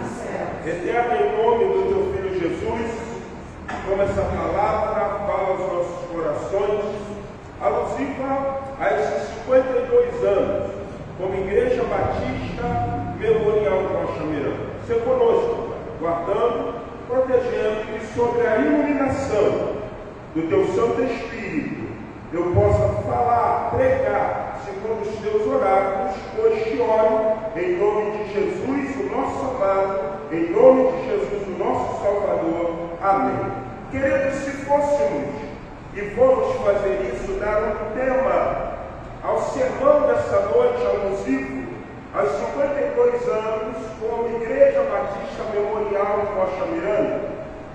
ser conosco, Pai, guardando, protegendo e sobre a iluminação do Teu Santo Espírito, eu possa falar, pregar, segundo os Teus oráculos, hoje te oro, em nome de Jesus, o nosso amado, em nome de Jesus, o nosso Salvador. Amém. Queridos, se fôssemos, e vamos fazer isso, dar um tema ao sermão desta noite, alusivo, aos 52 anos, como Igreja Batista Memorial em Rocha Miranda,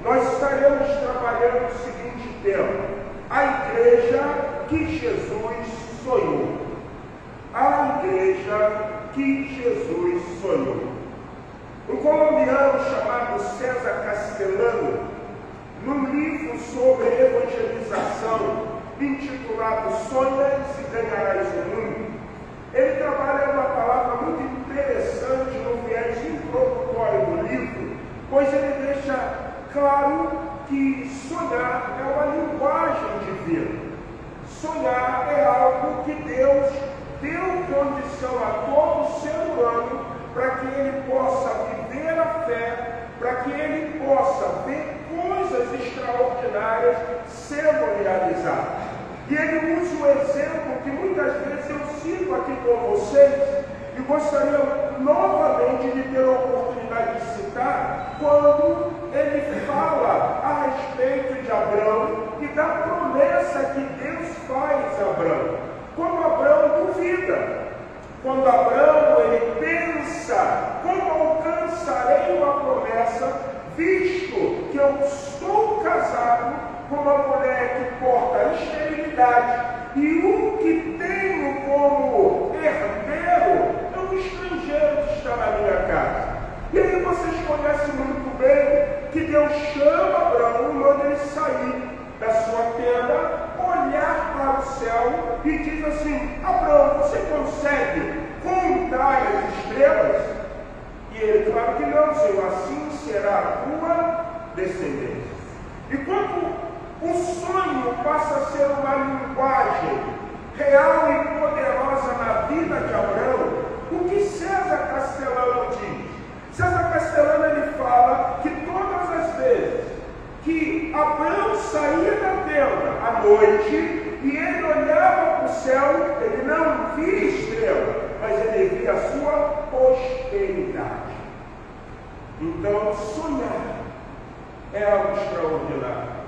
nós estaremos trabalhando o seguinte tema: a igreja que Jesus sonhou. A igreja que Jesus sonhou. Um colombiano chamado César Castellano, num livro sobre evangelização, intitulado Sonhas e Ganharás o Mundo, ele trabalha uma palavra muito interessante no viés introdutório do livro, pois ele deixa claro que sonhar é uma linguagem divina. Sonhar é algo que Deus deu condição a todo ser humano para que ele possa viver a fé, para que ele possa ver coisas extraordinárias sendo realizadas. E ele usa um exemplo que muitas vezes eu cito aqui com vocês e gostaria novamente de ter a oportunidade de citar, quando ele fala a respeito de Abraão e da promessa que Deus faz a Abraão. Quando Abraão duvida, quando Abraão ele pensa, como alcançarei uma promessa, visto que eu estou casado com uma mulher que porta esterilidade e o que tenho como herdeiro é um estrangeiro que está na minha casa. E aí vocês conhecem muito bem que Deus chama Abraão e manda ele sair da sua tenda, olhar para o céu e diz assim: Abraão, você consegue contar as estrelas? E ele, claro que não, Senhor, assim será a tua descendência. E quando o sonho passa a ser uma linguagem real e poderosa na vida de Abraão, o que César Castellano diz? César Castellano ele fala que todas as vezes que Abraão saía da tenda à noite e ele olhava para o céu, ele não via estrela, mas ele via a sua posteridade. Então, sonhar é algo extraordinário.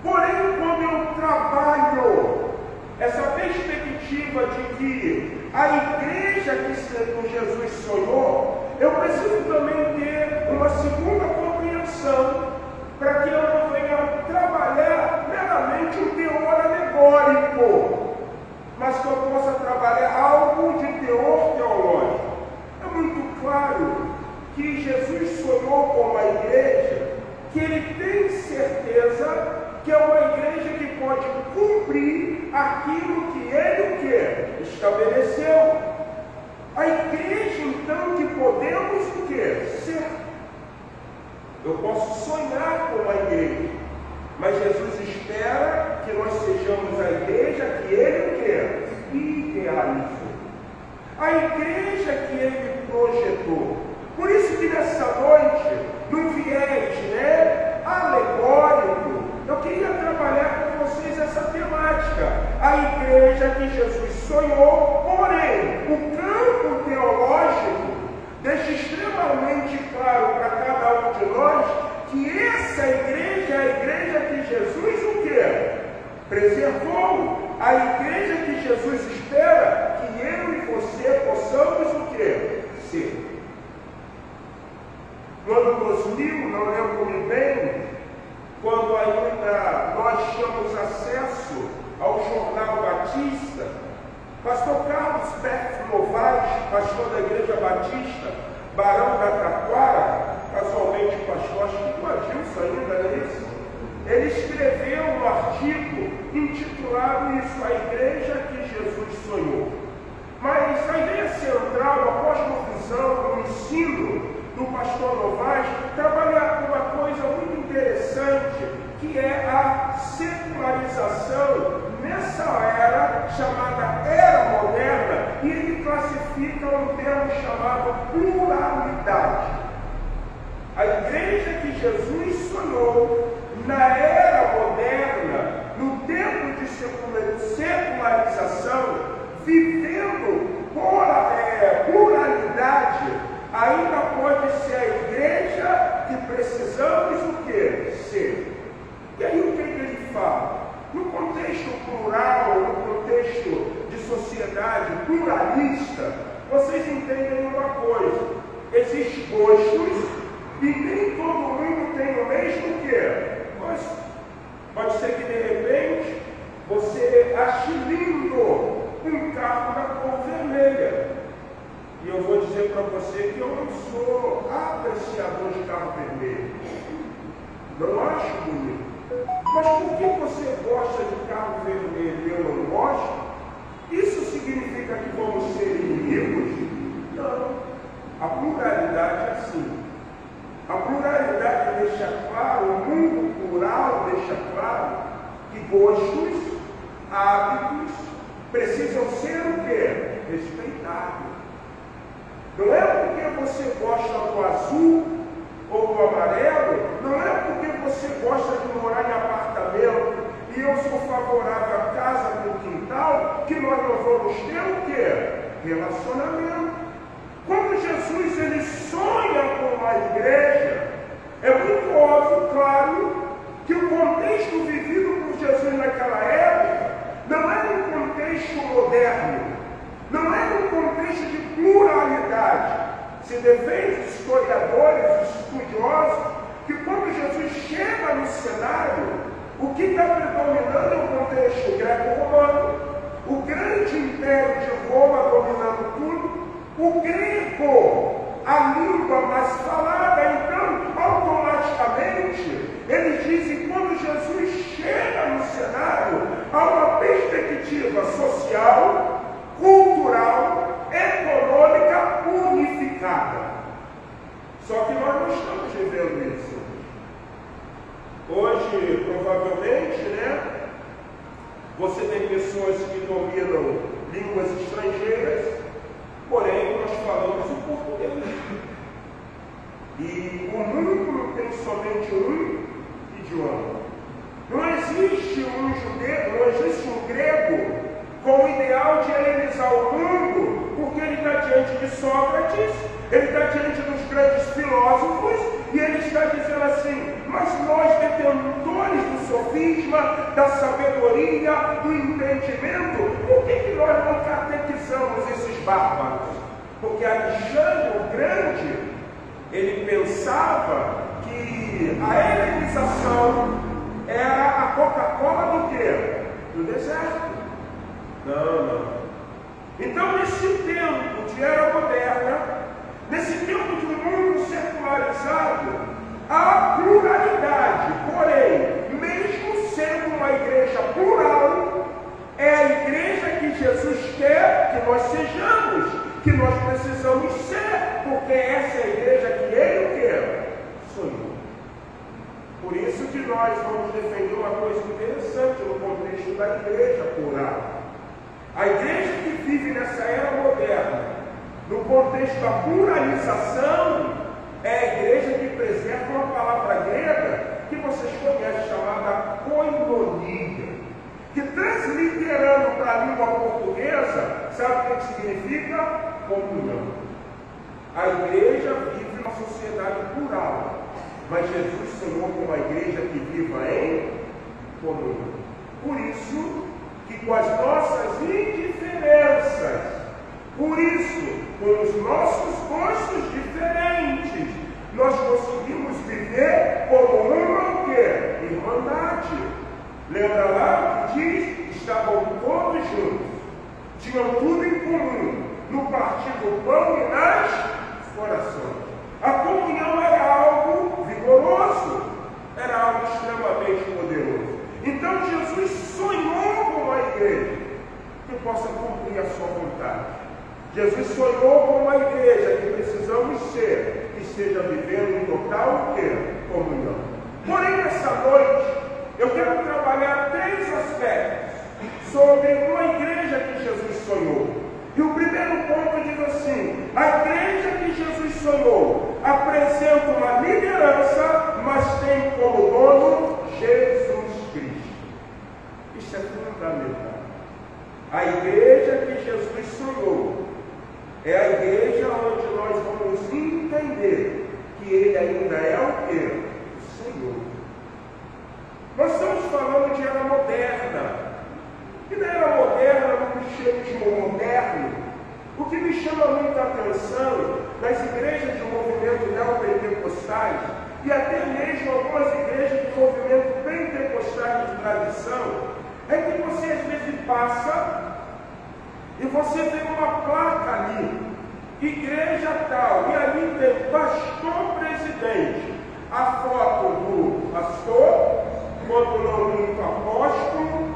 Porém, quando eu trabalho essa perspectiva de que a igreja que Jesus sonhou, eu preciso também ter uma segunda compreensão, para que eu não venha trabalhar meramente um teor alegórico, mas que eu possa trabalhar algo de teor teológico. É muito claro que Jesus sonhou com uma igreja que ele tem certeza que é uma igreja que pode cumprir aquilo que ele estabeleceu. A igreja, então, que podemos o quê? Ser. Eu posso sonhar com uma igreja, mas Jesus espera que nós sejamos a igreja que ele idealizou. A igreja que ele projetou. Por isso que nessa noite, no viés alegórico, eu queria trabalhar com vocês essa temática. A igreja que Jesus sonhou, porém, o campo teológico deixa extremamente claro para cada um de nós que essa igreja é a igreja que Jesus o quê? Preservou. A igreja que Jesus espera que eu e você possamos o quê? Ser. No ano 2000, não lembro-me bem, quando ainda nós tínhamos acesso ao Jornal Batista, pastor Carlos Berto Novaes, pastor da Igreja Batista, Barão da Taquara, casualmente pastor, acho que do Adilson ainda, não é isso? Ele escreveu um artigo intitulado isso, a igreja que Jesus sonhou. Mas a ideia central, a cosmovisão, o ensino do pastor Novaes, trabalha com uma coisa muito interessante, que é a secularização nessa era chamada Era Moderna, e ele classifica um termo chamado pluralidade. esses gostos, e nem todo mundo tem o mesmo quê? Mas pode ser que de repente você ache lindo um carro da cor vermelha. E eu vou dizer para você que eu não sou apreciador de carro vermelho. Não acho bonito. Mas por que você gosta de carro vermelho e eu não gosto? Isso significa que vamos ser inimigos? Não. A pluralidade é assim. A pluralidade deixa claro, o mundo plural deixa claro que gostos, hábitos precisam ser o quê? Respeitados. Não é porque você gosta do azul ou do amarelo, não é porque você gosta de morar em apartamento e eu sou favorável à casa com quintal, que nós não vamos ter o quê? Relacionamento. Quando Jesus ele sonha com uma igreja, é muito óbvio, claro, que o contexto vivido por Jesus naquela época não era um contexto moderno, não era um contexto de pluralidade. Se defende os historiadores, os estudiosos, que quando Jesus chega no cenário, o que está predominando é o contexto greco-romano, o grande império de Roma dominando tudo, o grego, a língua mais falada. Então, automaticamente, eles dizem que quando Jesus chega no cenário, há uma perspectiva social, cultural, econômica unificada. Só que nós não estamos vivendo isso. Hoje, provavelmente, você tem pessoas que dominam línguas estrangeiras, porém nós falamos o português. E o mundo não tem somente um idioma. Não existe um judeu, não existe um grego com o ideal de helenizar o mundo, porque ele está diante de Sócrates, ele está diante dos grandes filósofos, e ele está dizendo assim: mas nós, detentores do sofisma, da sabedoria, do entendimento, por que nós não catequizamos esses bárbaros? Porque Alexandre o Grande, ele pensava que a helenização era a Coca-Cola do quê? Do deserto. Não. Então, nesse tempo de era moderna, nesse tempo de um mundo secularizado, há pluralidade. Porém, mesmo sendo uma igreja plural, é a igreja que Jesus quer que nós sejamos, que nós precisamos ser, porque essa é a igreja que Ele quer. Sonhou. Por isso que nós vamos defender uma coisa interessante no contexto da igreja plural. A igreja que vive nessa era moderna, no contexto da pluralização, é a igreja que preserva uma palavra grega que vocês conhecem, chamada koinonia, que transliterando para a língua portuguesa, sabe o que significa? Comunhão. A igreja vive uma sociedade plural, mas Jesus sonhou com uma igreja que viva em comunhão. Por isso, que com as nossas indiferenças, por isso, com os nossos gostos diferentes, nós conseguimos viver como uma o quê? Irmandade. Lembra lá que diz? Estavam todos juntos, tinham tudo em comum, no partir do pão e nas orações. A comunhão era algo vigoroso, era algo extremamente poderoso. Então Jesus sonhou com uma igreja que possa cumprir a sua vontade. Jesus sonhou com uma igreja que precisamos ser, que esteja vivendo em total o quê? Comunhão. Porém, nessa noite, eu quero trabalhar 3 aspectos sobre uma igreja que Jesus sonhou. E o primeiro ponto diz assim: a igreja que Jesus sonhou apresenta uma liderança, mas tem como dono Jesus Cristo. Isso é fundamental. A igreja que Jesus sonhou é a igreja onde nós vamos entender que Ele ainda é o quê? O Senhor. Nós estamos falando de era moderna. E na era moderna, no cristianismo moderno, O que me chama muita atenção nas igrejas de movimento neopentecostais e até mesmo algumas igrejas de movimento pentecostais de tradição, é que você às vezes passa e você vê uma placa ali, igreja tal, e ali tem pastor presidente, a foto do pastor, quando não muito apóstolo,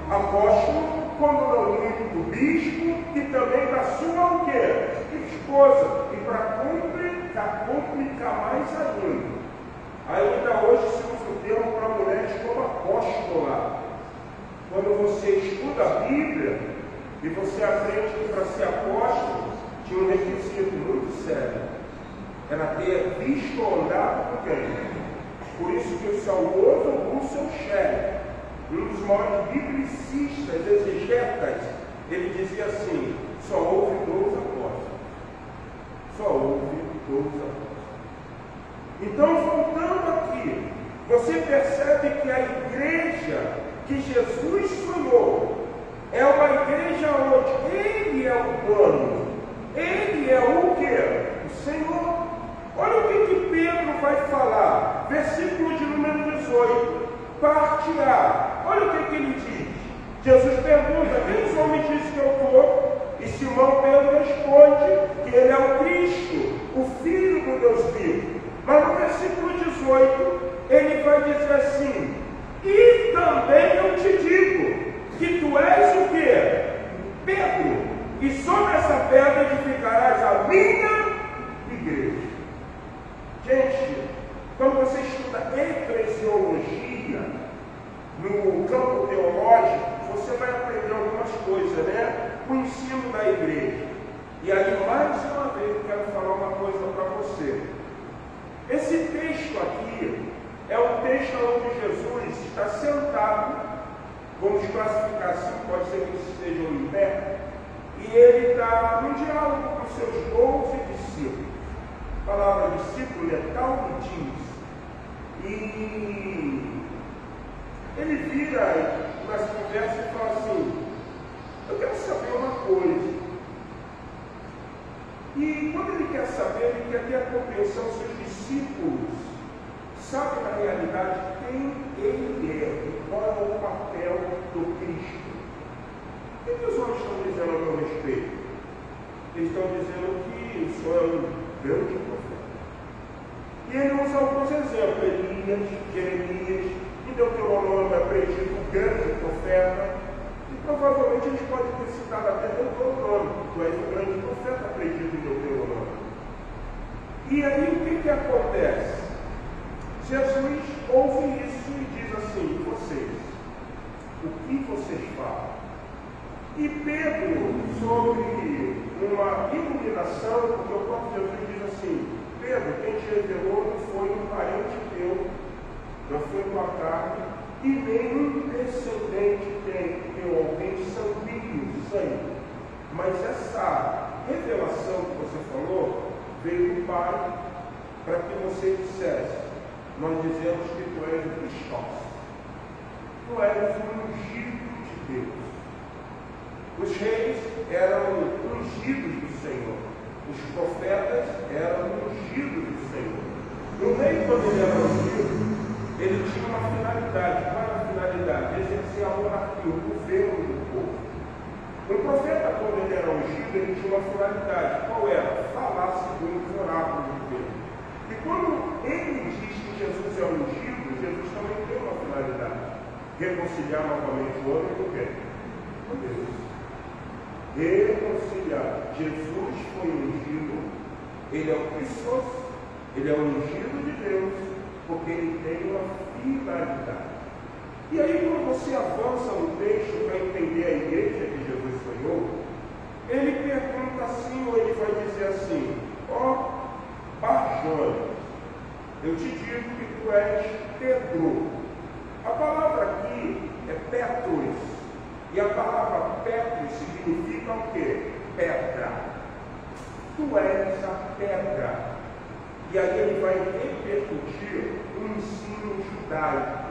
quando não muito bispo, e também da sua o quê? Esposa. E para complicar mais ainda hoje se usa o termo para mulheres como apóstola. Quando você estuda a Bíblia e você aprende que para ser apóstolo tinha um requisito muito sério. Era ter visto ou andado com quem? Por isso que o saudoso Russell Shedd, um dos maiores biblicistas, exegetas, ele dizia assim: só houve 12 apóstolos. Só houve 12 apóstolos. Então, voltando aqui, você percebe que a igreja que Jesus sonhou é uma igreja onde Ele é o dono, Ele é o quê? O Senhor. Olha o que Pedro vai falar, versículo de número 18, parte A. Olha o que ele diz. Jesus pergunta: quem os homens dizem que eu sou? E Simão Pedro responde que ele é o Cristo, o Filho do Deus vivo. Mas no versículo 18, ele vai dizer assim: e também eu te digo que tu és o quê? Pedro, e sobre essa pedra edificarás a minha igreja. Gente, quando você estuda eclesiologia no campo teológico, você vai aprender algumas coisas, né? O ensino da igreja. E aí, mais uma vez, eu quero falar uma coisa para você. Esse texto aqui é um texto onde Jesus está sentado, vamos classificar assim, pode ser que estejam em pé, e ele está num diálogo com seus 12 discípulos. A palavra discípulo é tal que diz. E ele vira nas conversas e fala assim: eu quero saber uma coisa. E quando ele quer saber, ele quer ter a compreensão, seus discípulos sabem na realidade quem ele é e qual é o papel do Cristo. O que os homens estão dizendo a meu respeito? Eles estão dizendo que o Senhor é um grande profeta. E ele usa alguns exemplos: Elias, Jeremias, em Deuteronômio é aprendido o grande profeta. E provavelmente eles podem ter citado até Deuteronômio: tu és o grande profeta aprendido em Deuteronômio. E aí o que acontece? Jesus ouve isso e diz assim: vocês, o que vocês falam? E Pedro, sobre uma iluminação, porque o próprio Jesus diz assim: Pedro, quem te revelou não foi um parente teu, não foi tua carne, e nem um descendente teu, alguém sanguíneo de sangue. Mas essa revelação que você falou veio do Pai, para que você dissesse: nós dizemos que tu és o Cristo, tu és o ungido de Deus. Os reis eram ungidos do Senhor, os profetas eram ungidos do Senhor. O rei, quando ele era ungido, ele tinha uma finalidade. Qual era a finalidade? Exercer a monarquia, o governo do povo. O profeta, quando ele era ungido, ele tinha uma finalidade. Qual era? Falar segundo os oráculos de Deus. E quando ele diz que Jesus é ungido, Jesus também tem uma finalidade: reconciliar novamente o homem com quem? Com Deus. Reconciliar. Jesus foi ungido, ele é o Cristo, ele é o ungido de Deus, porque ele tem uma finalidade. E aí, quando você avança no texto para entender a igreja que Jesus sonhou, ele pergunta assim, ou ele vai dizer assim: ó Barjona, eu te digo que tu és Pedro. A palavra aqui é Petros, e a palavra Petros significa o quê? Pedra. Tu és a pedra. E aí ele vai repercutir um ensino judaico,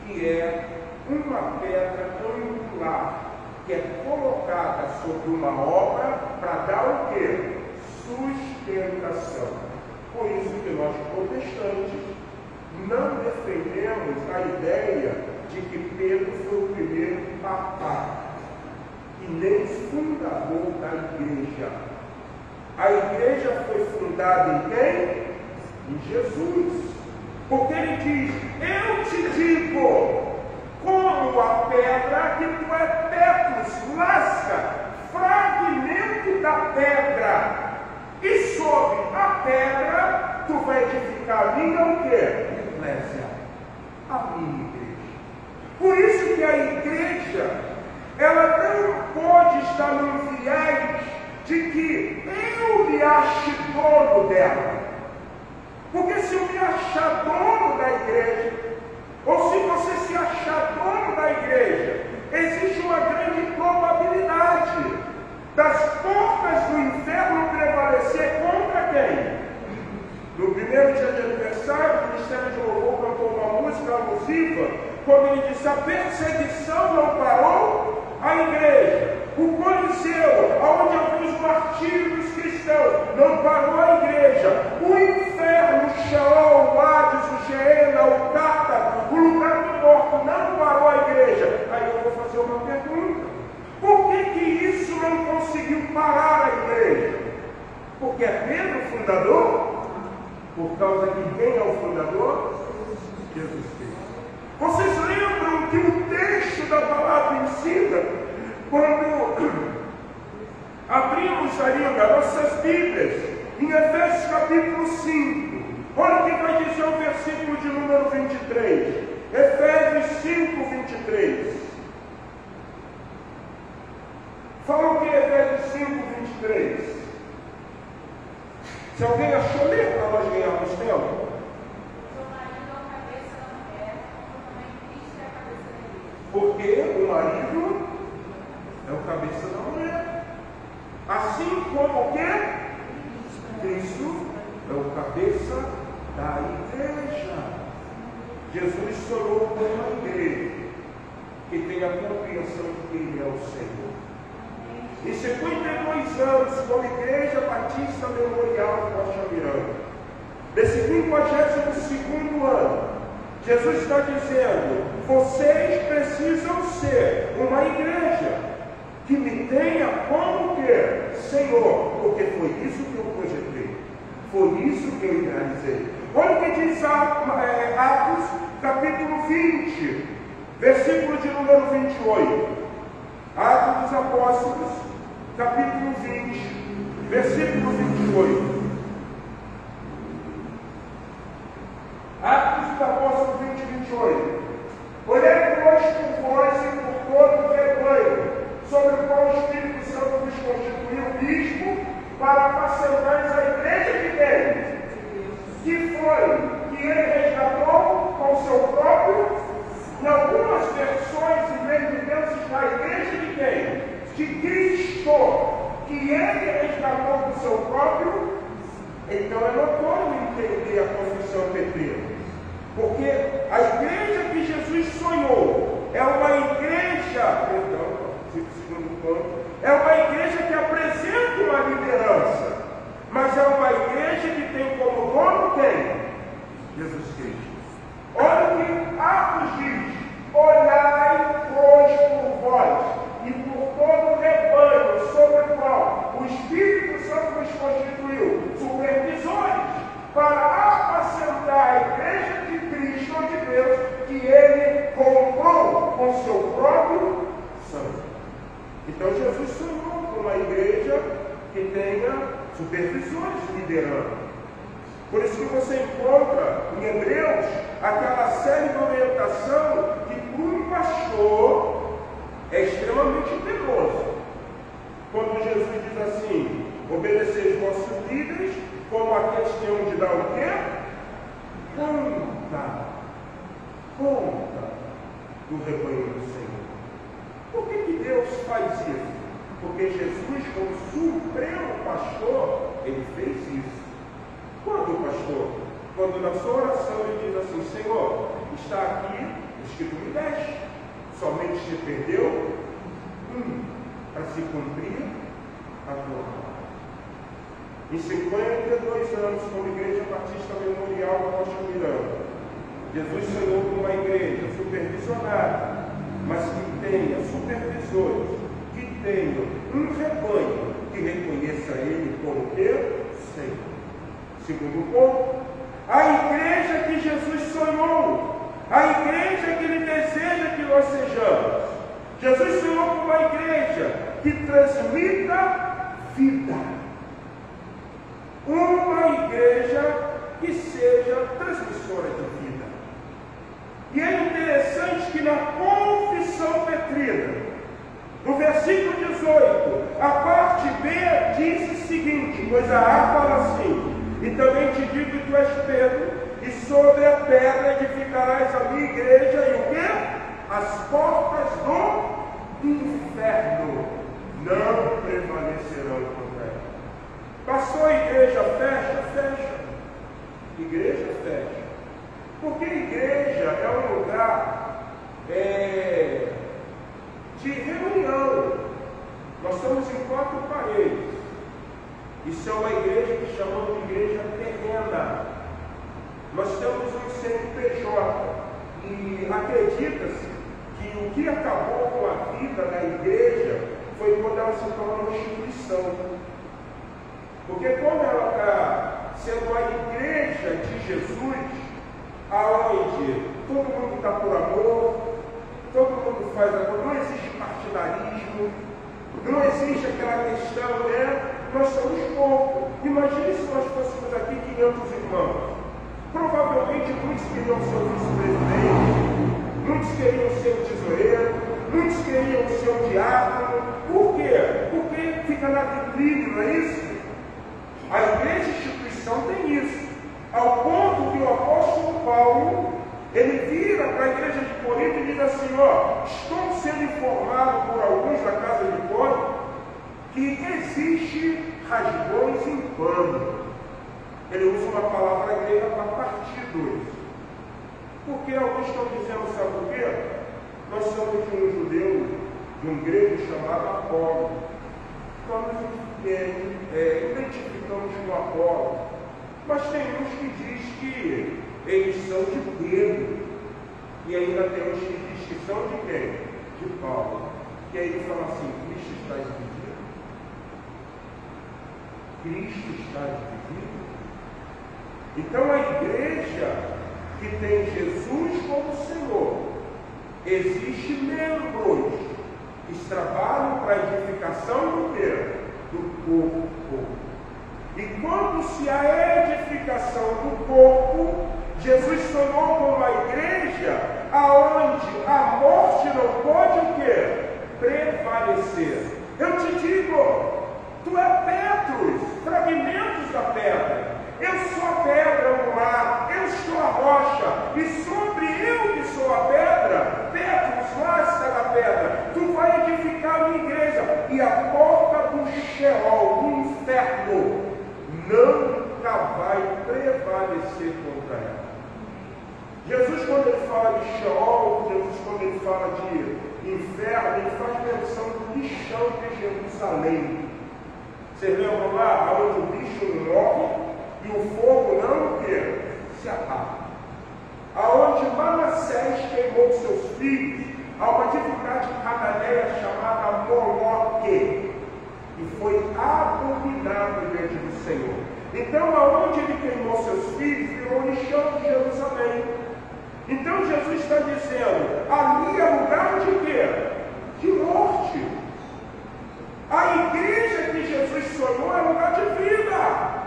que é uma pedra angular, que é colocada sobre uma obra para dar o quê? Sustentação. Por isso que nós, protestantes, não defendemos a ideia de que Pedro foi o primeiro papa e nem fundador da igreja. A igreja foi fundada em quem? Em Jesus. Porque ele diz: eu te digo, como a pedra que tu é Petros, lasca, fragmento da pedra, e sobre a pedra tu vai edificar a minha o quê? Eclésia, a minha igreja. Por isso que a igreja, ela não pode estar num viés de que eu me ache dono dela. Porque se eu me achar dono da igreja, ou se você se achar dono da igreja, existe uma grande probabilidade das portas do inferno prevalecer contra quem? No primeiro dia de aniversário, o Ministério de Louvor cantou uma música alusiva, quando ele disse: a perseguição não parou a igreja. O Coliseu, onde havia os martírios dos cristãos, não parou a igreja. O inferno, o Sheol, o Hades, o Geena, o Tártaro, o lugar do morto, não parou a igreja. Aí eu vou fazer uma pergunta: por que isso não conseguiu parar a igreja? Porque é Pedro o fundador? Por causa de quem é o fundador? Jesus Cristo. Vocês lembram que o texto da palavra ensina, quando abrimos ainda nossas Bíblias, em Efésios capítulo 5, olha o que vai dizer o versículo de número 23. Efésios 5, 23. Fala o que é Efésios 5, 23. Se alguém achou, lê para nós ganharmos tempo. Porque o marido é o cabeça da mulher. Assim como o quê? Cristo é o cabeça da igreja. Jesus sonhou com uma igreja que tem a compreensão de que Ele é o Senhor. Em 52 anos, como Igreja Batista Memorial de Rocha Miranda, nesse 52º ano, Jesus está dizendo: vocês precisam ser uma igreja que me tenha como que Senhor, porque foi isso que eu projetei, foi isso que eu idealizei. Olha o que diz Atos capítulo 20, versículo de número 28. Atos dos Apóstolos, capítulo 20, versículo 28. Atos dos Apóstolos 20, 28. Olhai, pois, por vós e por todo o rebanho, sobre o qual o Espírito Santo nos constituiu bispo, para apacentar a igreja que tem, que foi, que ele resgatou com seu próprio. Em algumas versões, em vez de Deus, está a igreja de quem? De Cristo, que ele resgatou com seu próprio. Então é notório entender a confissão PT. Porque a igreja que Jesus sonhou é uma igreja, segundo ponto, é uma igreja que apresenta uma liderança, mas é uma igreja que tem como dono quem? Jesus Cristo. Olha o que Atos diz: olhai, pois, por vós e por todo o rebanho sobre o qual o Espírito Santo nos constituiu supervisores, para apacentar a igreja de Cristo, de Deus, que ele comprou com seu próprio sangue. Então Jesus sonhou com uma igreja que tenha supervisores liderando. Por isso que você encontra em Hebreus aquela série de orientação que para um pastor é extremamente penoso. Quando Jesus diz assim: obedeceis vossos líderes, como aqueles que hão de dar o quê? Conta do rebanho do Senhor. Por que Deus faz isso? Porque Jesus, como supremo pastor, ele fez isso. Quando, pastor? Quando na sua oração ele diz assim: Senhor, está aqui os que tu me deste, somente se perdeu para se cumprir a tua palavra. Em 52 anos, como Igreja Batista Memorial Rocha Miranda, Jesus sonhou com uma igreja supervisionada, mas que tenha supervisores, que tenha um rebanho que reconheça Ele como Senhor. Segundo ponto, a igreja que Jesus sonhou, a igreja que Ele deseja que nós sejamos. Jesus sonhou com uma igreja que transmita vida. Uma igreja que seja transmissora de vida. E é interessante que na confissão petrina, no versículo 18, a parte B diz o seguinte: pois a A fala assim: e também te digo que tu és Pedro, e sobre a pedra edificarás a minha igreja, e o quê? As portas do inferno não prevalecerão contra ela. Passou a igreja, fecha. Igreja fecha. Porque igreja é um lugar de reunião. Nós estamos em 4 paredes. Isso é uma igreja que chamamos de igreja terrena. Nós temos um CNPJ e acredita-se que o que acabou com a vida da igreja foi quando ela se tornou uma instituição. Porque quando ela está sendo a igreja de Jesus, aonde todo mundo está por amor, todo mundo faz amor, não existe partidarismo, não existe aquela questão, né? Nós somos poucos. Imagine se nós fôssemos aqui 500 irmãos. Provavelmente muitos queriam ser o vice-presidente, muitos queriam ser o tesoureiro, muitos queriam ser o diácono. Por quê? Porque fica na vitrine, não é isso? A igreja instituição tem isso. Ao ponto que o apóstolo Paulo, ele vira para a igreja de Corinto e diz assim: ó, estou sendo informado por alguns da casa de Corinto que existe rasgões em pano. Ele usa uma palavra grega para partidos. Porque alguns estão dizendo, sabe por quê? Nós somos de um judeu, de um grego chamado Apolo. Nós identificamos com Apolo. Mas tem uns que diz que eles são de Pedro. E ainda tem uns que diz que são de quem? De Paulo. E aí ele fala assim: Cristo está dividido? Cristo está dividido? Então a igreja que tem Jesus como Senhor, existe membros que trabalham para a edificação do quê? Do corpo. E quando se a edificação do corpo, Jesus sonhou com uma igreja aonde a morte não pode o quê? Prevalecer. Eu te digo, tu é Petros, fragmentos da pedra. Eu sou a pedra angular, eu sou a rocha, e sobre eu que sou a pedra, Petros, lasca da pedra, tu vai edificar a minha igreja, e a porta do Sheol, do inferno, nunca vai prevalecer contra ela. Jesus, quando ele fala de Sheol, Jesus, quando ele fala de inferno, ele faz menção do lixão de Jerusalém. Vocês lembram lá, onde o bicho morre e o fogo não o quê? Se apaga. Aonde Manassés queimou seus filhos, há uma divindade cananeia chamada Moloque, e foi abominável diante do Senhor. Então, aonde ele queimou seus filhos, virou lixão de Jerusalém. Então, Jesus está dizendo, ali é lugar de quê? De morte. A igreja que Jesus sonhou é lugar de vida.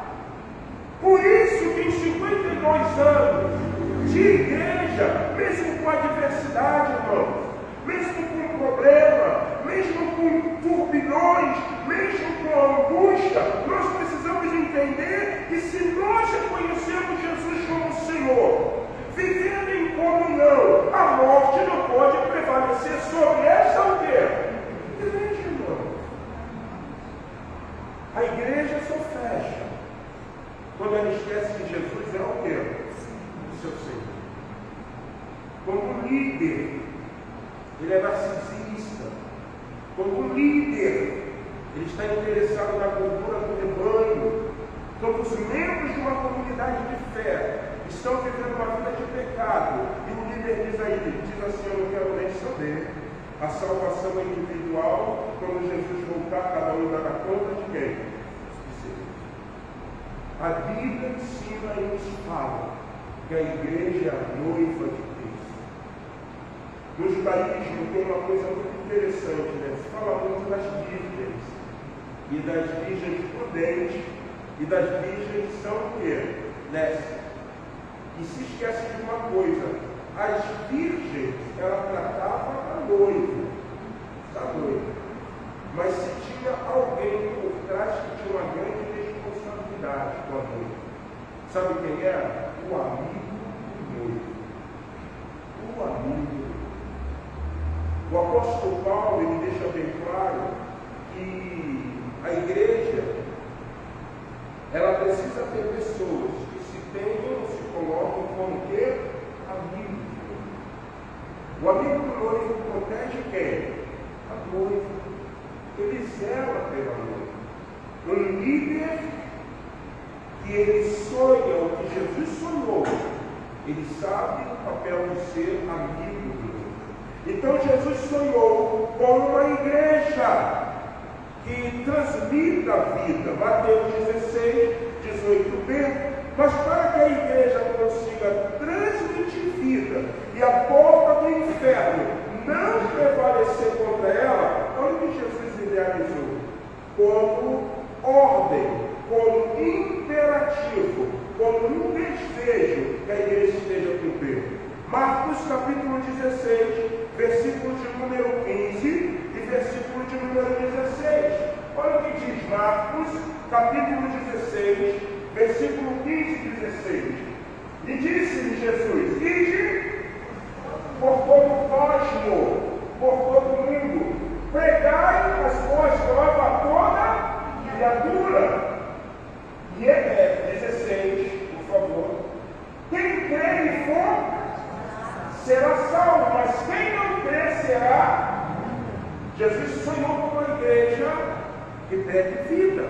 Por isso que em 52 anos de igreja, mesmo com adversidade, irmãos, mesmo com problema, mesmo com turbilhões, mesmo com angústia, nós precisamos entender que se nós reconhecemos Jesus como Senhor, vivendo em comunhão, a morte não pode prevalecer sobre essa o quê? Igreja, irmão. A igreja só fecha quando ela esquece que Jesus é o quê? O seu Senhor. Como líder, ele é narcisista. Quando um líder ele está interessado na cultura do rebanho, quando os membros de uma comunidade de fé estão vivendo uma vida de pecado, e o líder diz assim, eu não quero nem saber, a salvação é individual, quando Jesus voltar, cada um dará conta de quem? De si. A Bíblia ensina e nos fala que a igreja é a noiva de Cristo. No judaísmo tem uma coisa muito interessante, né? Se fala muito das virgens, e das virgens prudentes, e das virgens são o quê? Nécias. E se esquece de uma coisa, as virgens, ela tratava a noiva, mas se tinha alguém por trás que tinha uma grande responsabilidade com a noiva, sabe quem era? O amigo do noivo. O amigo do noivo. O apóstolo Paulo, ele deixa bem claro que a igreja, ela precisa ter pessoas que se tenham, se colocam como que? Amigos do noivo. O amigo do noivo protege quem? A noiva. Ele zela pela noiva. Um líder que ele sonha o que Jesus sonhou, ele sabe o papel de ser amigo do noivo. Então Jesus sonhou com uma igreja que transmita a vida. Mateus 16, 18b. Mas para que a igreja consiga transmitir vida e a porta do inferno não prevalecer contra ela, olha o que Jesus idealizou como ordem, como imperativo, como um desejo que a igreja esteja cumprindo. Marcos capítulo 16, versículo de número 15 e versículo de número 16. Olha o que diz Marcos capítulo 16, versículo 15 e 16. E disse-lhe Jesus: ide por todo o cosmo, por todo o mundo, pregai as boas novas a toda criatura. E 16, por favor. Quem crê e for, será salvo, mas quem não crê será. Jesus sonhou com uma igreja que deve vida.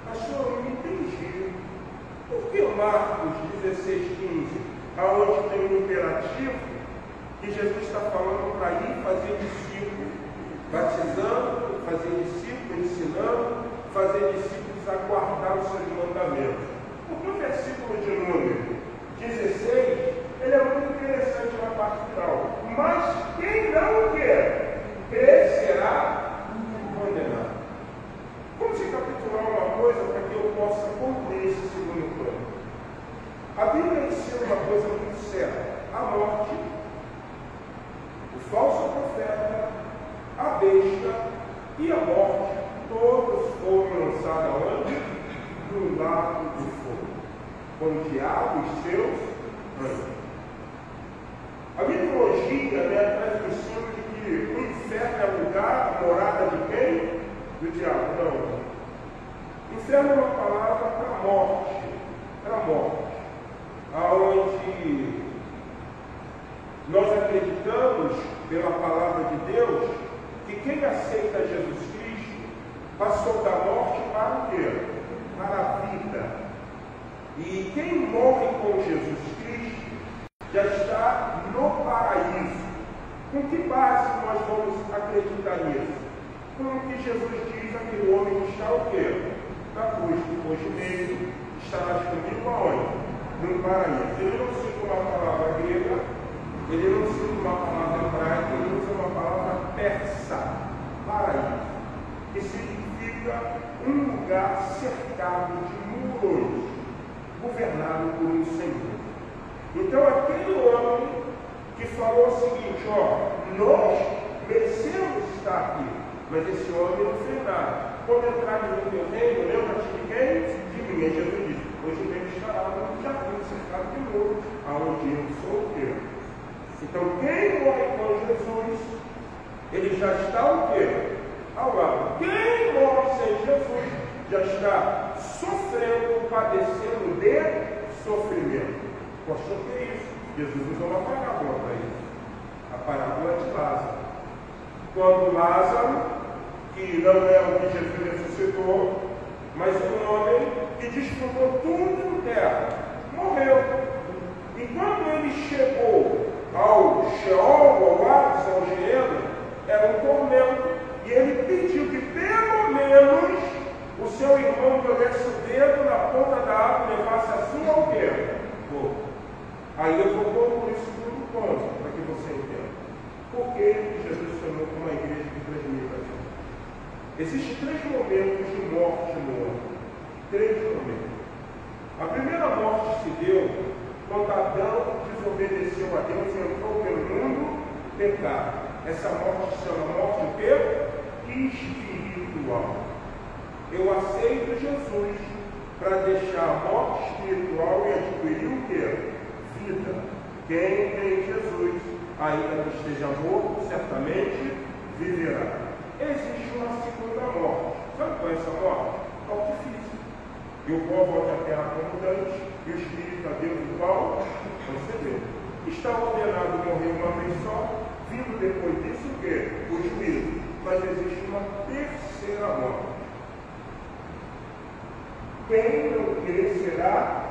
Pastor, eu não entendi. Por que Marcos 16, 15, aonde tem um imperativo, que Jesus está falando para ir fazer discípulos, batizando, fazer discípulos, ensinando, fazer discípulos a guardar os seus mandamentos? Porque o versículo de número 16, ele é muito interessante na parte final. Mas quem não quer crer será condenado. Vamos recapitular uma coisa para que eu possa concluir esse segundo plano. A Bíblia ensina uma coisa muito séria: a morte, o falso profeta, a besta e a morte, todos foram lançados aonde? No lago de fogo, com o diabo e seus anjos. A mitologia, né, traz o ensino de que o inferno é lugar, a morada de quem? Do diabo. Não. Inferno é uma palavra para morte. Para morte. Aonde nós acreditamos, pela palavra de Deus, que quem aceita Jesus Cristo passou da morte para o quê? Para a vida. E quem morre com Jesus Cristo já está no paraíso. Com que base nós vamos acreditar nisso? Com o que Jesus diz, aquele homem que está o quê? Na cruz, depois de meio, estarás comigo aonde? No paraíso. Ele não cita uma palavra grega, ele não cita uma palavra hebraica, ele usa uma palavra persa, paraíso, que significa um lugar cercado de muros, governado por um Senhor. Então aquele homem que falou o seguinte: ó, nós merecemos estar aqui, mas esse homem não fez nada. Quando entrar no teu reino, lembra-te de quem? De mim. E Jesus disse: hoje o reino estará no jardim cercado de muros, aonde eu sou o quê? Então quem morre com Jesus, ele já está o quê? Ao lado. Quem morre sem Jesus já está sofrendo, padecendo de sofrimento. Pastor, que é isso? Jesus usou uma parábola para isso. A parábola de Lázaro. quando Lázaro, que não é o que Jesus ressuscitou, mas um homem que desfrutou tudo em terra, morreu. E quando ele chegou ao Sheol, ao Hades, ao Geena, era um tormento. E ele pediu que pelo menos o seu irmão jogasse o dedo na ponta da água e levasse a sua ao quê? Aí eu vou concluir isso tudo ponto, para que você entenda. Por que Jesus sonhou com uma igreja que transmite a gente? Existem 3 momentos de morte no ano. 3 momentos. A primeira morte se deu quando Adão desobedeceu a Deus e entrou pelo mundo pecado. Essa morte se chama morte o quê? Espiritual. Eu aceito Jesus para deixar a morte espiritual e adquirir o quê? Vida. Quem tem Jesus, ainda que esteja morto, certamente viverá. Existe uma segunda morte. Sabe qual é essa morte? Morte física. E o pó volta à terra como antes, e o Espírito a Deus do qual concedeu. Está ordenado morrer uma vez só, vindo depois disso o quê? O juízo. Mas existe uma terceira morte. Quem não crescerá,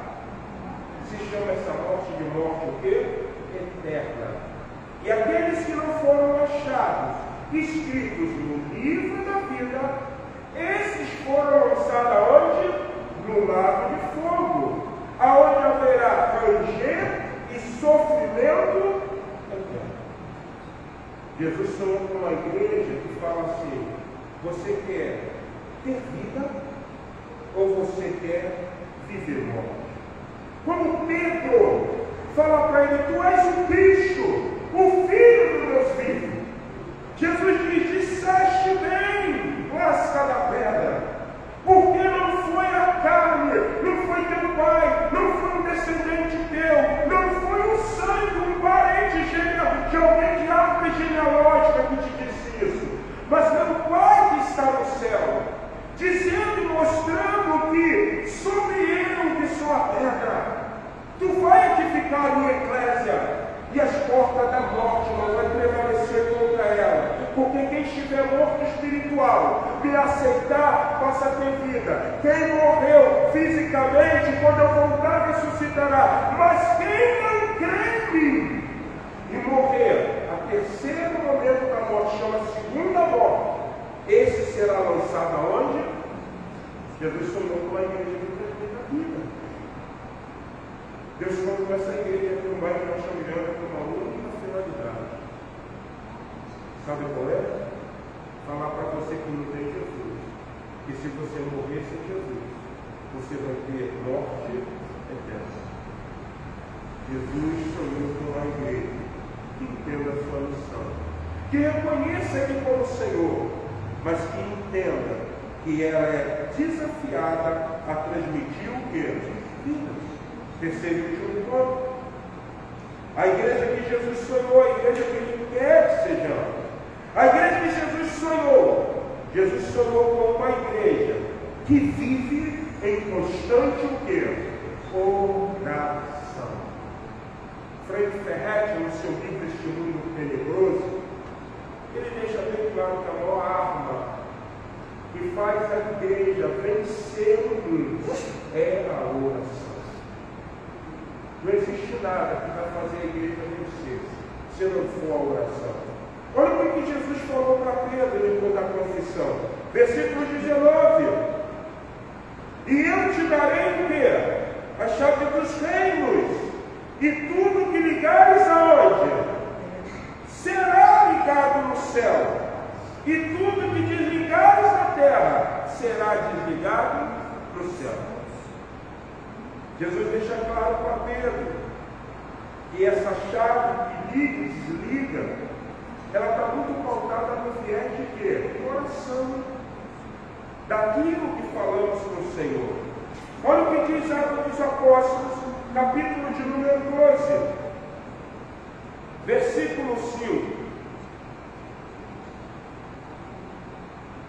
se chama essa morte de morte o quê? Eterna. E aqueles que não foram achados, escritos no livro da vida, esses foram lançados aonde? No lago de fogo, aonde haverá ranger e sofrimento eterno. Jesus sonhou com uma igreja que fala assim: você quer ter vida ou você quer viver morte? Quando Pedro fala para ele: tu és o Cristo, o Filho do Deus vivo, Jesus diz: disseste bem, lasca da pedra. Porque não foi a carne, não foi teu pai, não foi um descendente teu, não foi um sangue, um parente de alguém de árvore genealógica que te disse isso, mas meu Pai que está no céu, dizendo e mostrando que sobre eu que sou a pedra, tu vai edificar a minha eclésia, e as portas da morte não vão prevalecer contra ela. Porque quem estiver morto espiritual, me aceitar, passa a ter vida. Quem morreu fisicamente, quando eu voltar, ressuscitará. Mas quem não crê em mim e morrer, a terceiro momento da morte, chama segunda morte, esse será lançado aonde? Jesus sonhou com a igreja que transmite a vida. Deus colocou essa igreja aqui no bairro que nós estamos vendo com uma única finalidade. Sabe qual é? Falar para você que não tem Jesus. Que se você morrer sem Jesus, você vai ter morte eterna. Jesus sonhou com a igreja que entenda a sua missão. Que reconheça Ele como Senhor, mas que entenda que ela é desafiada a transmitir o quê? Vida. Terceiro e último ponto. A igreja que Jesus sonhou, a igreja que Ele quer que sejamos. A igreja que Jesus sonhou com uma igreja que vive em constante o quê? Oração. Frank Ferretti, no seu livro Este Mundo Tenebroso, ele deixa bem claro que a maior arma que faz a igreja vencer o mundo é a oração. Não existe nada que vai fazer a igreja vencer se não for a oração. Olha o que Jesus falou para Pedro depois da confissão. Versículo 19. E eu te darei o quê? A chave dos reinos. E tudo que ligares aonde? Será ligado no céu. E tudo que desligares na terra será desligado no céu. Jesus deixa claro para Pedro que essa chave que liga e desliga, ela está muito pautada no viés de quê? De oração. Daquilo que falamos com o Senhor. Olha o que diz Atos dos Apóstolos, capítulo de número 12, versículo 5.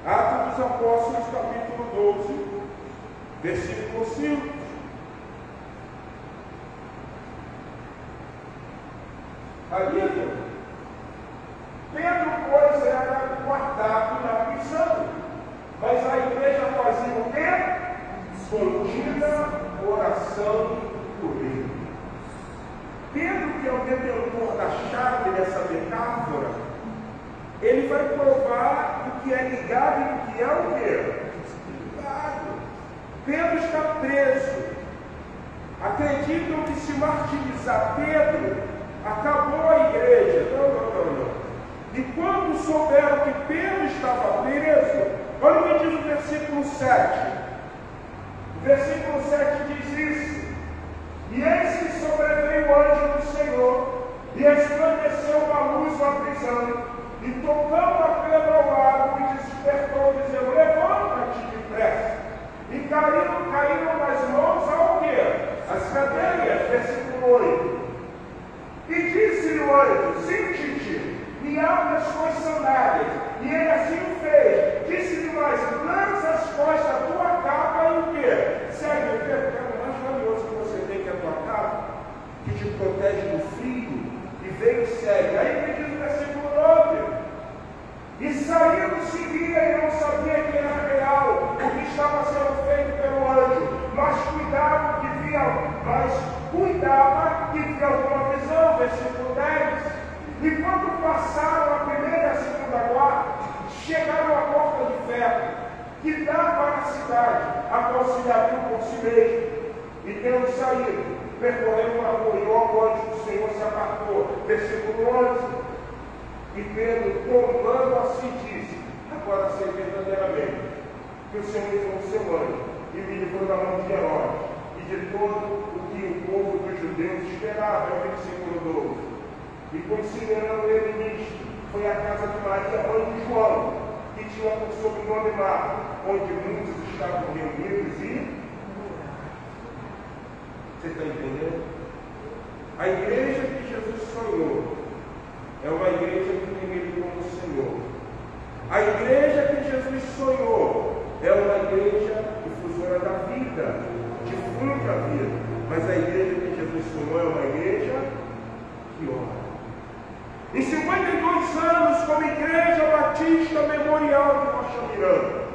Atos dos Apóstolos, capítulo 12, versículo 5. Ali, Pedro, pois, era guardado na prisão, mas a igreja fazia o quê? Contínua oração por ele. Pedro, que é o detentor da chave dessa metáfora, ele vai provar o que é ligado e o que é o quê? Ligado. Pedro está preso. Acreditam que se martirizar Pedro, acabou a igreja. Não. E quando souberam que Pedro estava preso, olha o que diz o versículo 7. O versículo 7 diz isso: e eis que sobreveio o anjo do Senhor, e resplandeceu uma luz na prisão, e tocando a Pedro ao lado, me despertou, dizendo: levanta-te depressa. E caíram nas mãos ao quê? As cadeias, versículo 8. E disse-lhe o anjo: cinge-te, e abre as tuas sandálias. E ele assim o fez. Disse-lhe mais: lança as costas da tua capa e o quê? Segue o quê? O mais valioso que você tem, que é a tua capa, que te protege do frio, e vem e segue. Aí me diz o versículo 9. E saindo seguia, e não sabia que era real o que estava sendo feito pelo anjo, mas cuidava que via alguma visão, versículo 10. E quando passaram a primeira e a segunda guarda, chegaram à porta de ferro, que dá para a cidade, a qual se abriu por si mesmo. E tendo saído, percorreu uma rua, e logo o anjo do Senhor se apartou. Versículo 11. E Pedro, tombando assim, disse: agora sei verdadeiramente que o Senhor enviou o seu anjo e me livrou da mão de Herodes e de todo o que o povo dos judeus esperava. É o versículo 12. E considerando ele nisto, foi à casa de Maria, mãe de João, que tinha por sobrenome Marcos, onde muitos estavam reunidos e... Você está entendendo? A igreja que Jesus sonhou é uma igreja que tem ele como Senhor. A igreja que Jesus sonhou é uma igreja difusora da vida, difunde a vida. Mas a igreja que Jesus sonhou é uma igreja que ora. Em 52 anos, como Igreja Batista Memorial de Rocha Miranda,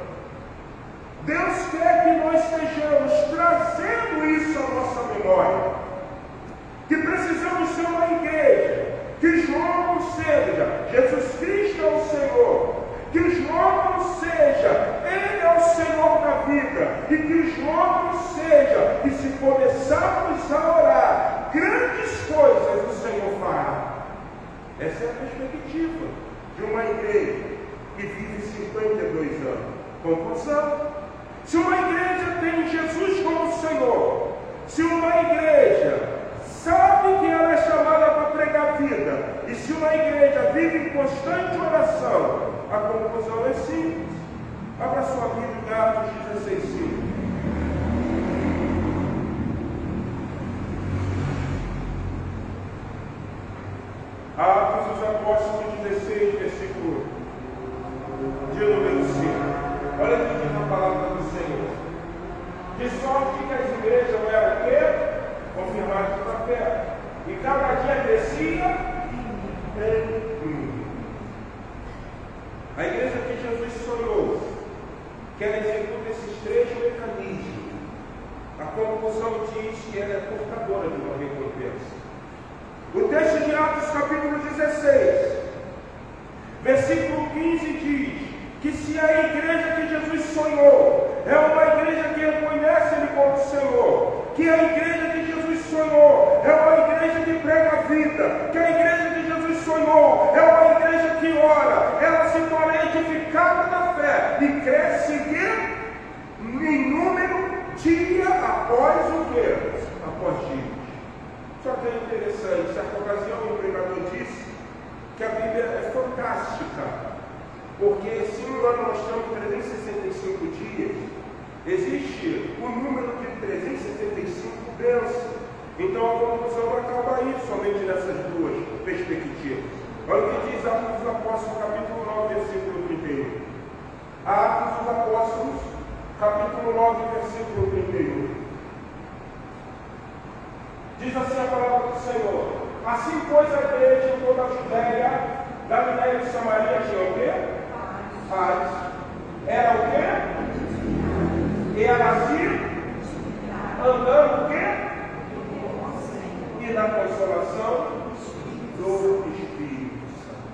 Deus quer que nós estejamos trazendo isso à nossa memória. Que precisamos ser uma igreja que João não seja Jesus Cristo é o Senhor, que João não seja Ele é o Senhor da vida, e que João não seja que se começarmos a orar, grandes coisas o Senhor fará. Essa é a perspectiva de uma igreja que vive 52 anos. Conclusão: se uma igreja tem Jesus como Senhor, se uma igreja sabe que ela é chamada para pregar vida, e se uma igreja vive em constante oração, a conclusão é simples. Abra sua Bíblia em Atos 16:5. Atos dos Apóstolos 16, versículo de número 5. Olha o que diz a palavra do Senhor. De sorte que as igrejas eram o quê? Confirmadas pela fé. E cada dia crescia em número. A igreja que Jesus sonhou, que ela executa esses 3 mecanismos. A conclusão diz que ela é portadora de uma recompensa. O texto de Atos, capítulo 16, versículo 15 diz que se a igreja que Jesus sonhou é uma igreja que reconhece Ele como Senhor, que a igreja que Jesus sonhou é uma igreja que prega a vida, que a igreja que Jesus sonhou é uma igreja que ora, ela se torna edificada na fé e cresce em número dia após o quê? Após dia. Só que é interessante, certa ocasião o pregador disse que a Bíblia é fantástica, porque se um ano nós temos 365 dias, existe o número de 365 bênçãos. Então a conclusão não acaba aí, somente nessas duas perspectivas. Olha o que diz Atos dos Apóstolos, capítulo 9, versículo 31. Atos dos Apóstolos, capítulo 9, versículo 31. Diz assim a palavra do Senhor: assim, pois, a igreja em toda a Judéia Galiléia e Samaria tinha o quê? Paz. Era o quê? Era assim, andando o quê? E na consolação do Espírito Santo.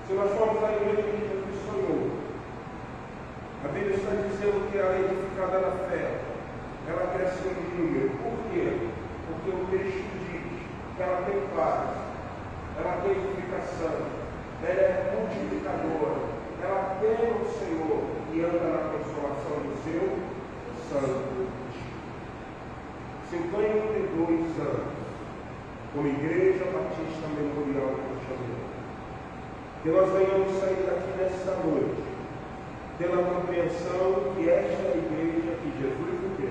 Se nós formos à igreja que Jesus sonhou, a Bíblia está dizendo que ela é edificada na fé, ela cresce em número. Por quê? Porque o texto diz que ela tem paz, ela tem edificação, ela é multiplicadora, ela teme o Senhor e anda na consolação do seu Santo Espírito. 52 anos como Igreja Batista Memorial de Janeiro. Que nós venhamos sair daqui nessa noite pela compreensão que esta é a igreja que Jesus o quê?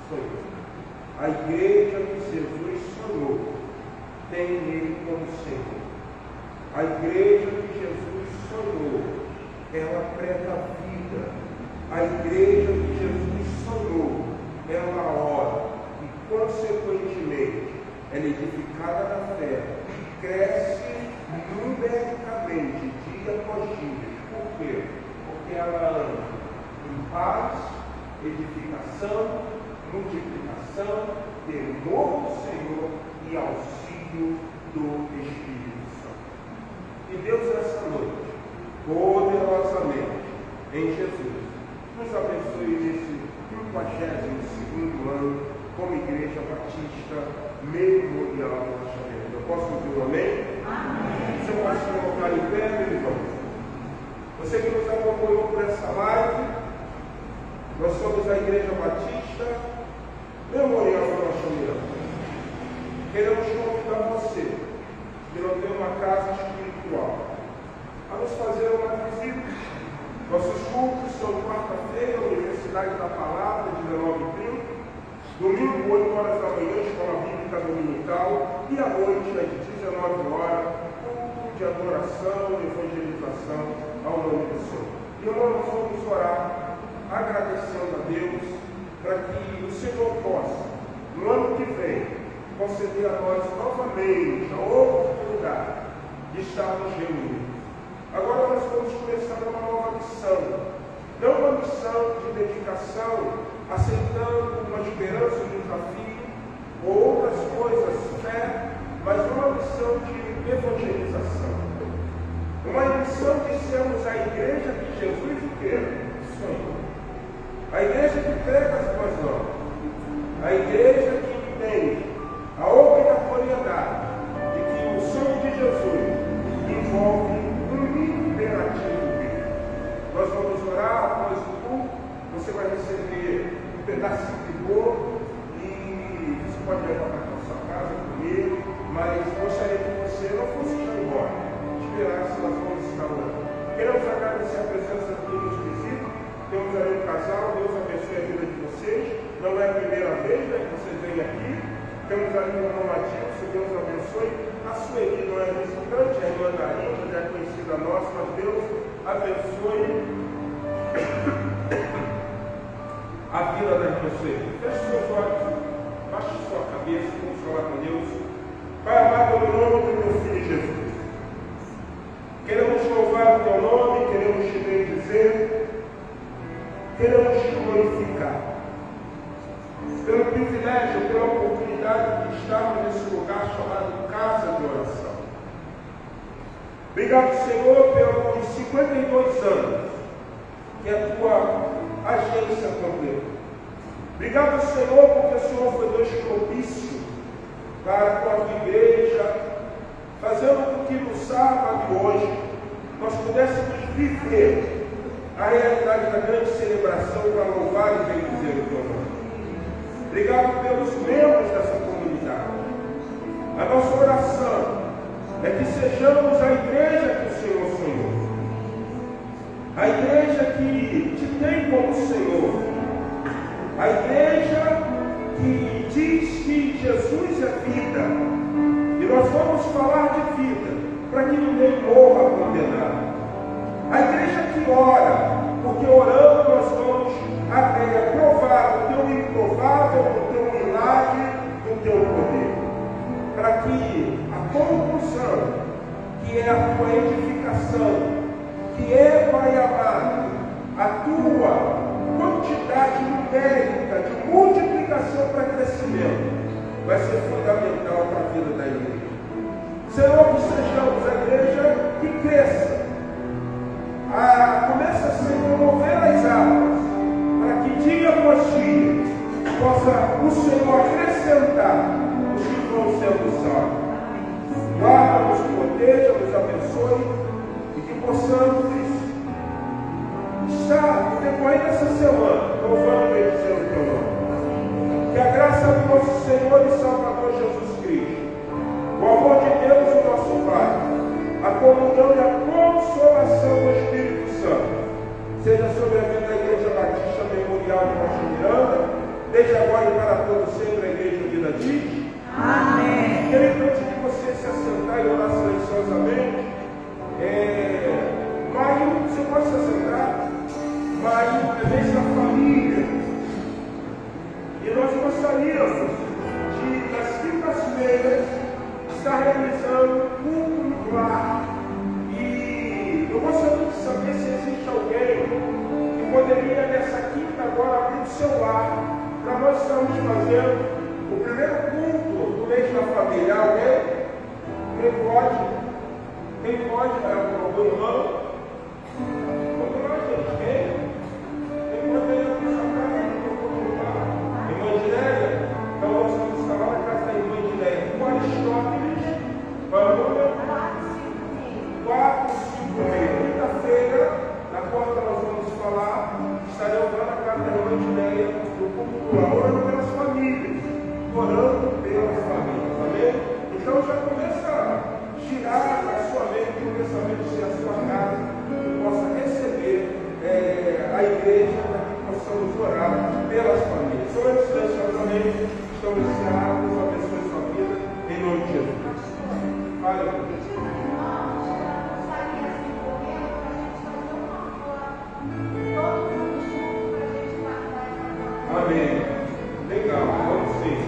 Sonhou. A igreja que Jesus sonhou tem nele como Senhor. A igreja que Jesus sonhou, ela prega a vida. A igreja que Jesus sonhou, ela ora e, consequentemente, ela é edificada na fé, cresce numericamente, dia após dia. Por quê? Porque ela anda em paz, edificação, multiplicação, temor do Senhor e auxílio do Espírito Santo. E Deus, essa noite, poderosamente, em Jesus, nos abençoe nesse 52º ano como Igreja Batista Memorial de Janeiro. Eu posso ouvir um amém? Amém. Você pode se colocar em pé, meu irmão? Você que nos acompanhou por essa live, nós somos a Igreja Batista Memorial de Janeiro. Queremos convidar você, que não tem uma casa espiritual, a nos fazer uma visita. Nossos cultos são quarta-feira, Universidade da Palavra, 19h30, domingo, 8 horas da manhã, Escola Bíblica Dominical, e à noite, às 19 horas, culto de adoração e evangelização ao nome do Senhor. E nós vamos orar, agradecendo a Deus, para que o Senhor possa, no ano que vem, conceder a nós novamente a oportunidade de estarmos reunidos. Agora nós vamos começar uma nova missão, não uma missão de dedicação, aceitando uma esperança, um desafio, ou outras coisas, fé, mas uma missão de evangelização. Uma missão de sermos a igreja que Jesus quer, sonhou. A igreja que prega as boas novas. A igreja que entende a obrigatoriedade de que o sonho de Jesus envolve um imperativo dele. Nós vamos orar após o culto, você vai receber um pedacinho de bolo e você pode levar para a sua casa, comer, mas gostaria que você não fosse já embora, esperasse, nós vamos estar orando. Queremos agradecer a presença de nos visita, temos ali um casal, Deus abençoe a vida de vocês, não é a primeira vez que vocês vêm aqui, temos ali um irmão Matilson, Deus abençoe, a Sueli não é visitante, a irmã Darinha, já é conhecida nossa, mas Deus abençoe a vida da irmã Sueli. Feche seus olhos, baixe sua cabeça, vamos falar com Deus. Pai amado, no nome do meu filho Jesus, queremos louvar o teu nome, queremos te bendizer, queremos te glorificar pelo privilégio, pela oportunidade de estarmos nesse lugar chamado casa de oração. Obrigado, Senhor, pelos 52 anos que a tua agência completou. Obrigado, Senhor, porque o Senhor foi Deus propício para a tua igreja, fazendo com que no sábado de hoje nós pudéssemos viver a realidade da grande celebração para louvar e bendizer o teu nome. Obrigado pelos membros dessa comunidade. A nossa oração é que sejamos a igreja que o Senhor sonhou. A igreja que te tem como Senhor. A igreja que diz que Jesus é vida. E nós vamos falar de vida para que ninguém morra condenado. A igreja que ora, porque orando nós vamos provar o teu improvável, o teu milagre, o teu poder. Para que a conclusão que é a tua edificação, que é, Pai amado, a tua quantidade numérica de multiplicação para crescimento, vai ser fundamental para a vida da igreja. Senhor, que sejamos a igreja que cresça. Começa, Senhor, a mover as águas, para que dia após dia possa o Senhor acrescentar os que vão sendo salvos. Guarda, nos proteja, nos abençoe e que possamos estar decorrendo essa semana louvando e bendizendo o teu nome. Que a graça do nosso Senhor e Salvador Jesus Cristo, o amor de Deus, o nosso Pai, a comunhão e a consolação do Espírito Santo seja sobre a vida da Igreja Batista Memorial de Rocha Miranda, desde agora e para todos sempre, a Igreja Vida diz. Amém. Querido, antes de você se assentar e orar silenciosamente, maio, você pode se assentar? Maio é mês da família. E nós gostaríamos de, nas quintas-feiras, estar realizando culto no lar. E eu gostaria de saber se existe alguém que poderia, nessa quinta agora, abrir o seu lar, para nós estarmos fazendo o primeiro culto do mês da família. Alguém? Quem pode? Quem pode? Algum irmão? Vamos lá, gente. Quem? Quem pode ir para essa casa? Irmã Dileia? Então nós vamos estar lá na casa da irmã Dileia. Com Aristóteles, vamos 4, 5 meses. Quinta-feira, na porta nós vamos falar. Estaremos lá na casa da irmã Dileia, do culto lá, orando pelas famílias. Orando pelas famílias, amém? Então já começa a girar a sua mente, o pensamento de ser a sua casa, que possa receber a igreja, para que possamos orar pelas famílias. Então, silenciosamente, estamos encerrados, Deus abençoe sua vida, em nome de Jesus. Fale, Deus. Amém. Legal, vamos sim.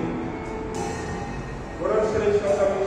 Orando silenciosamente.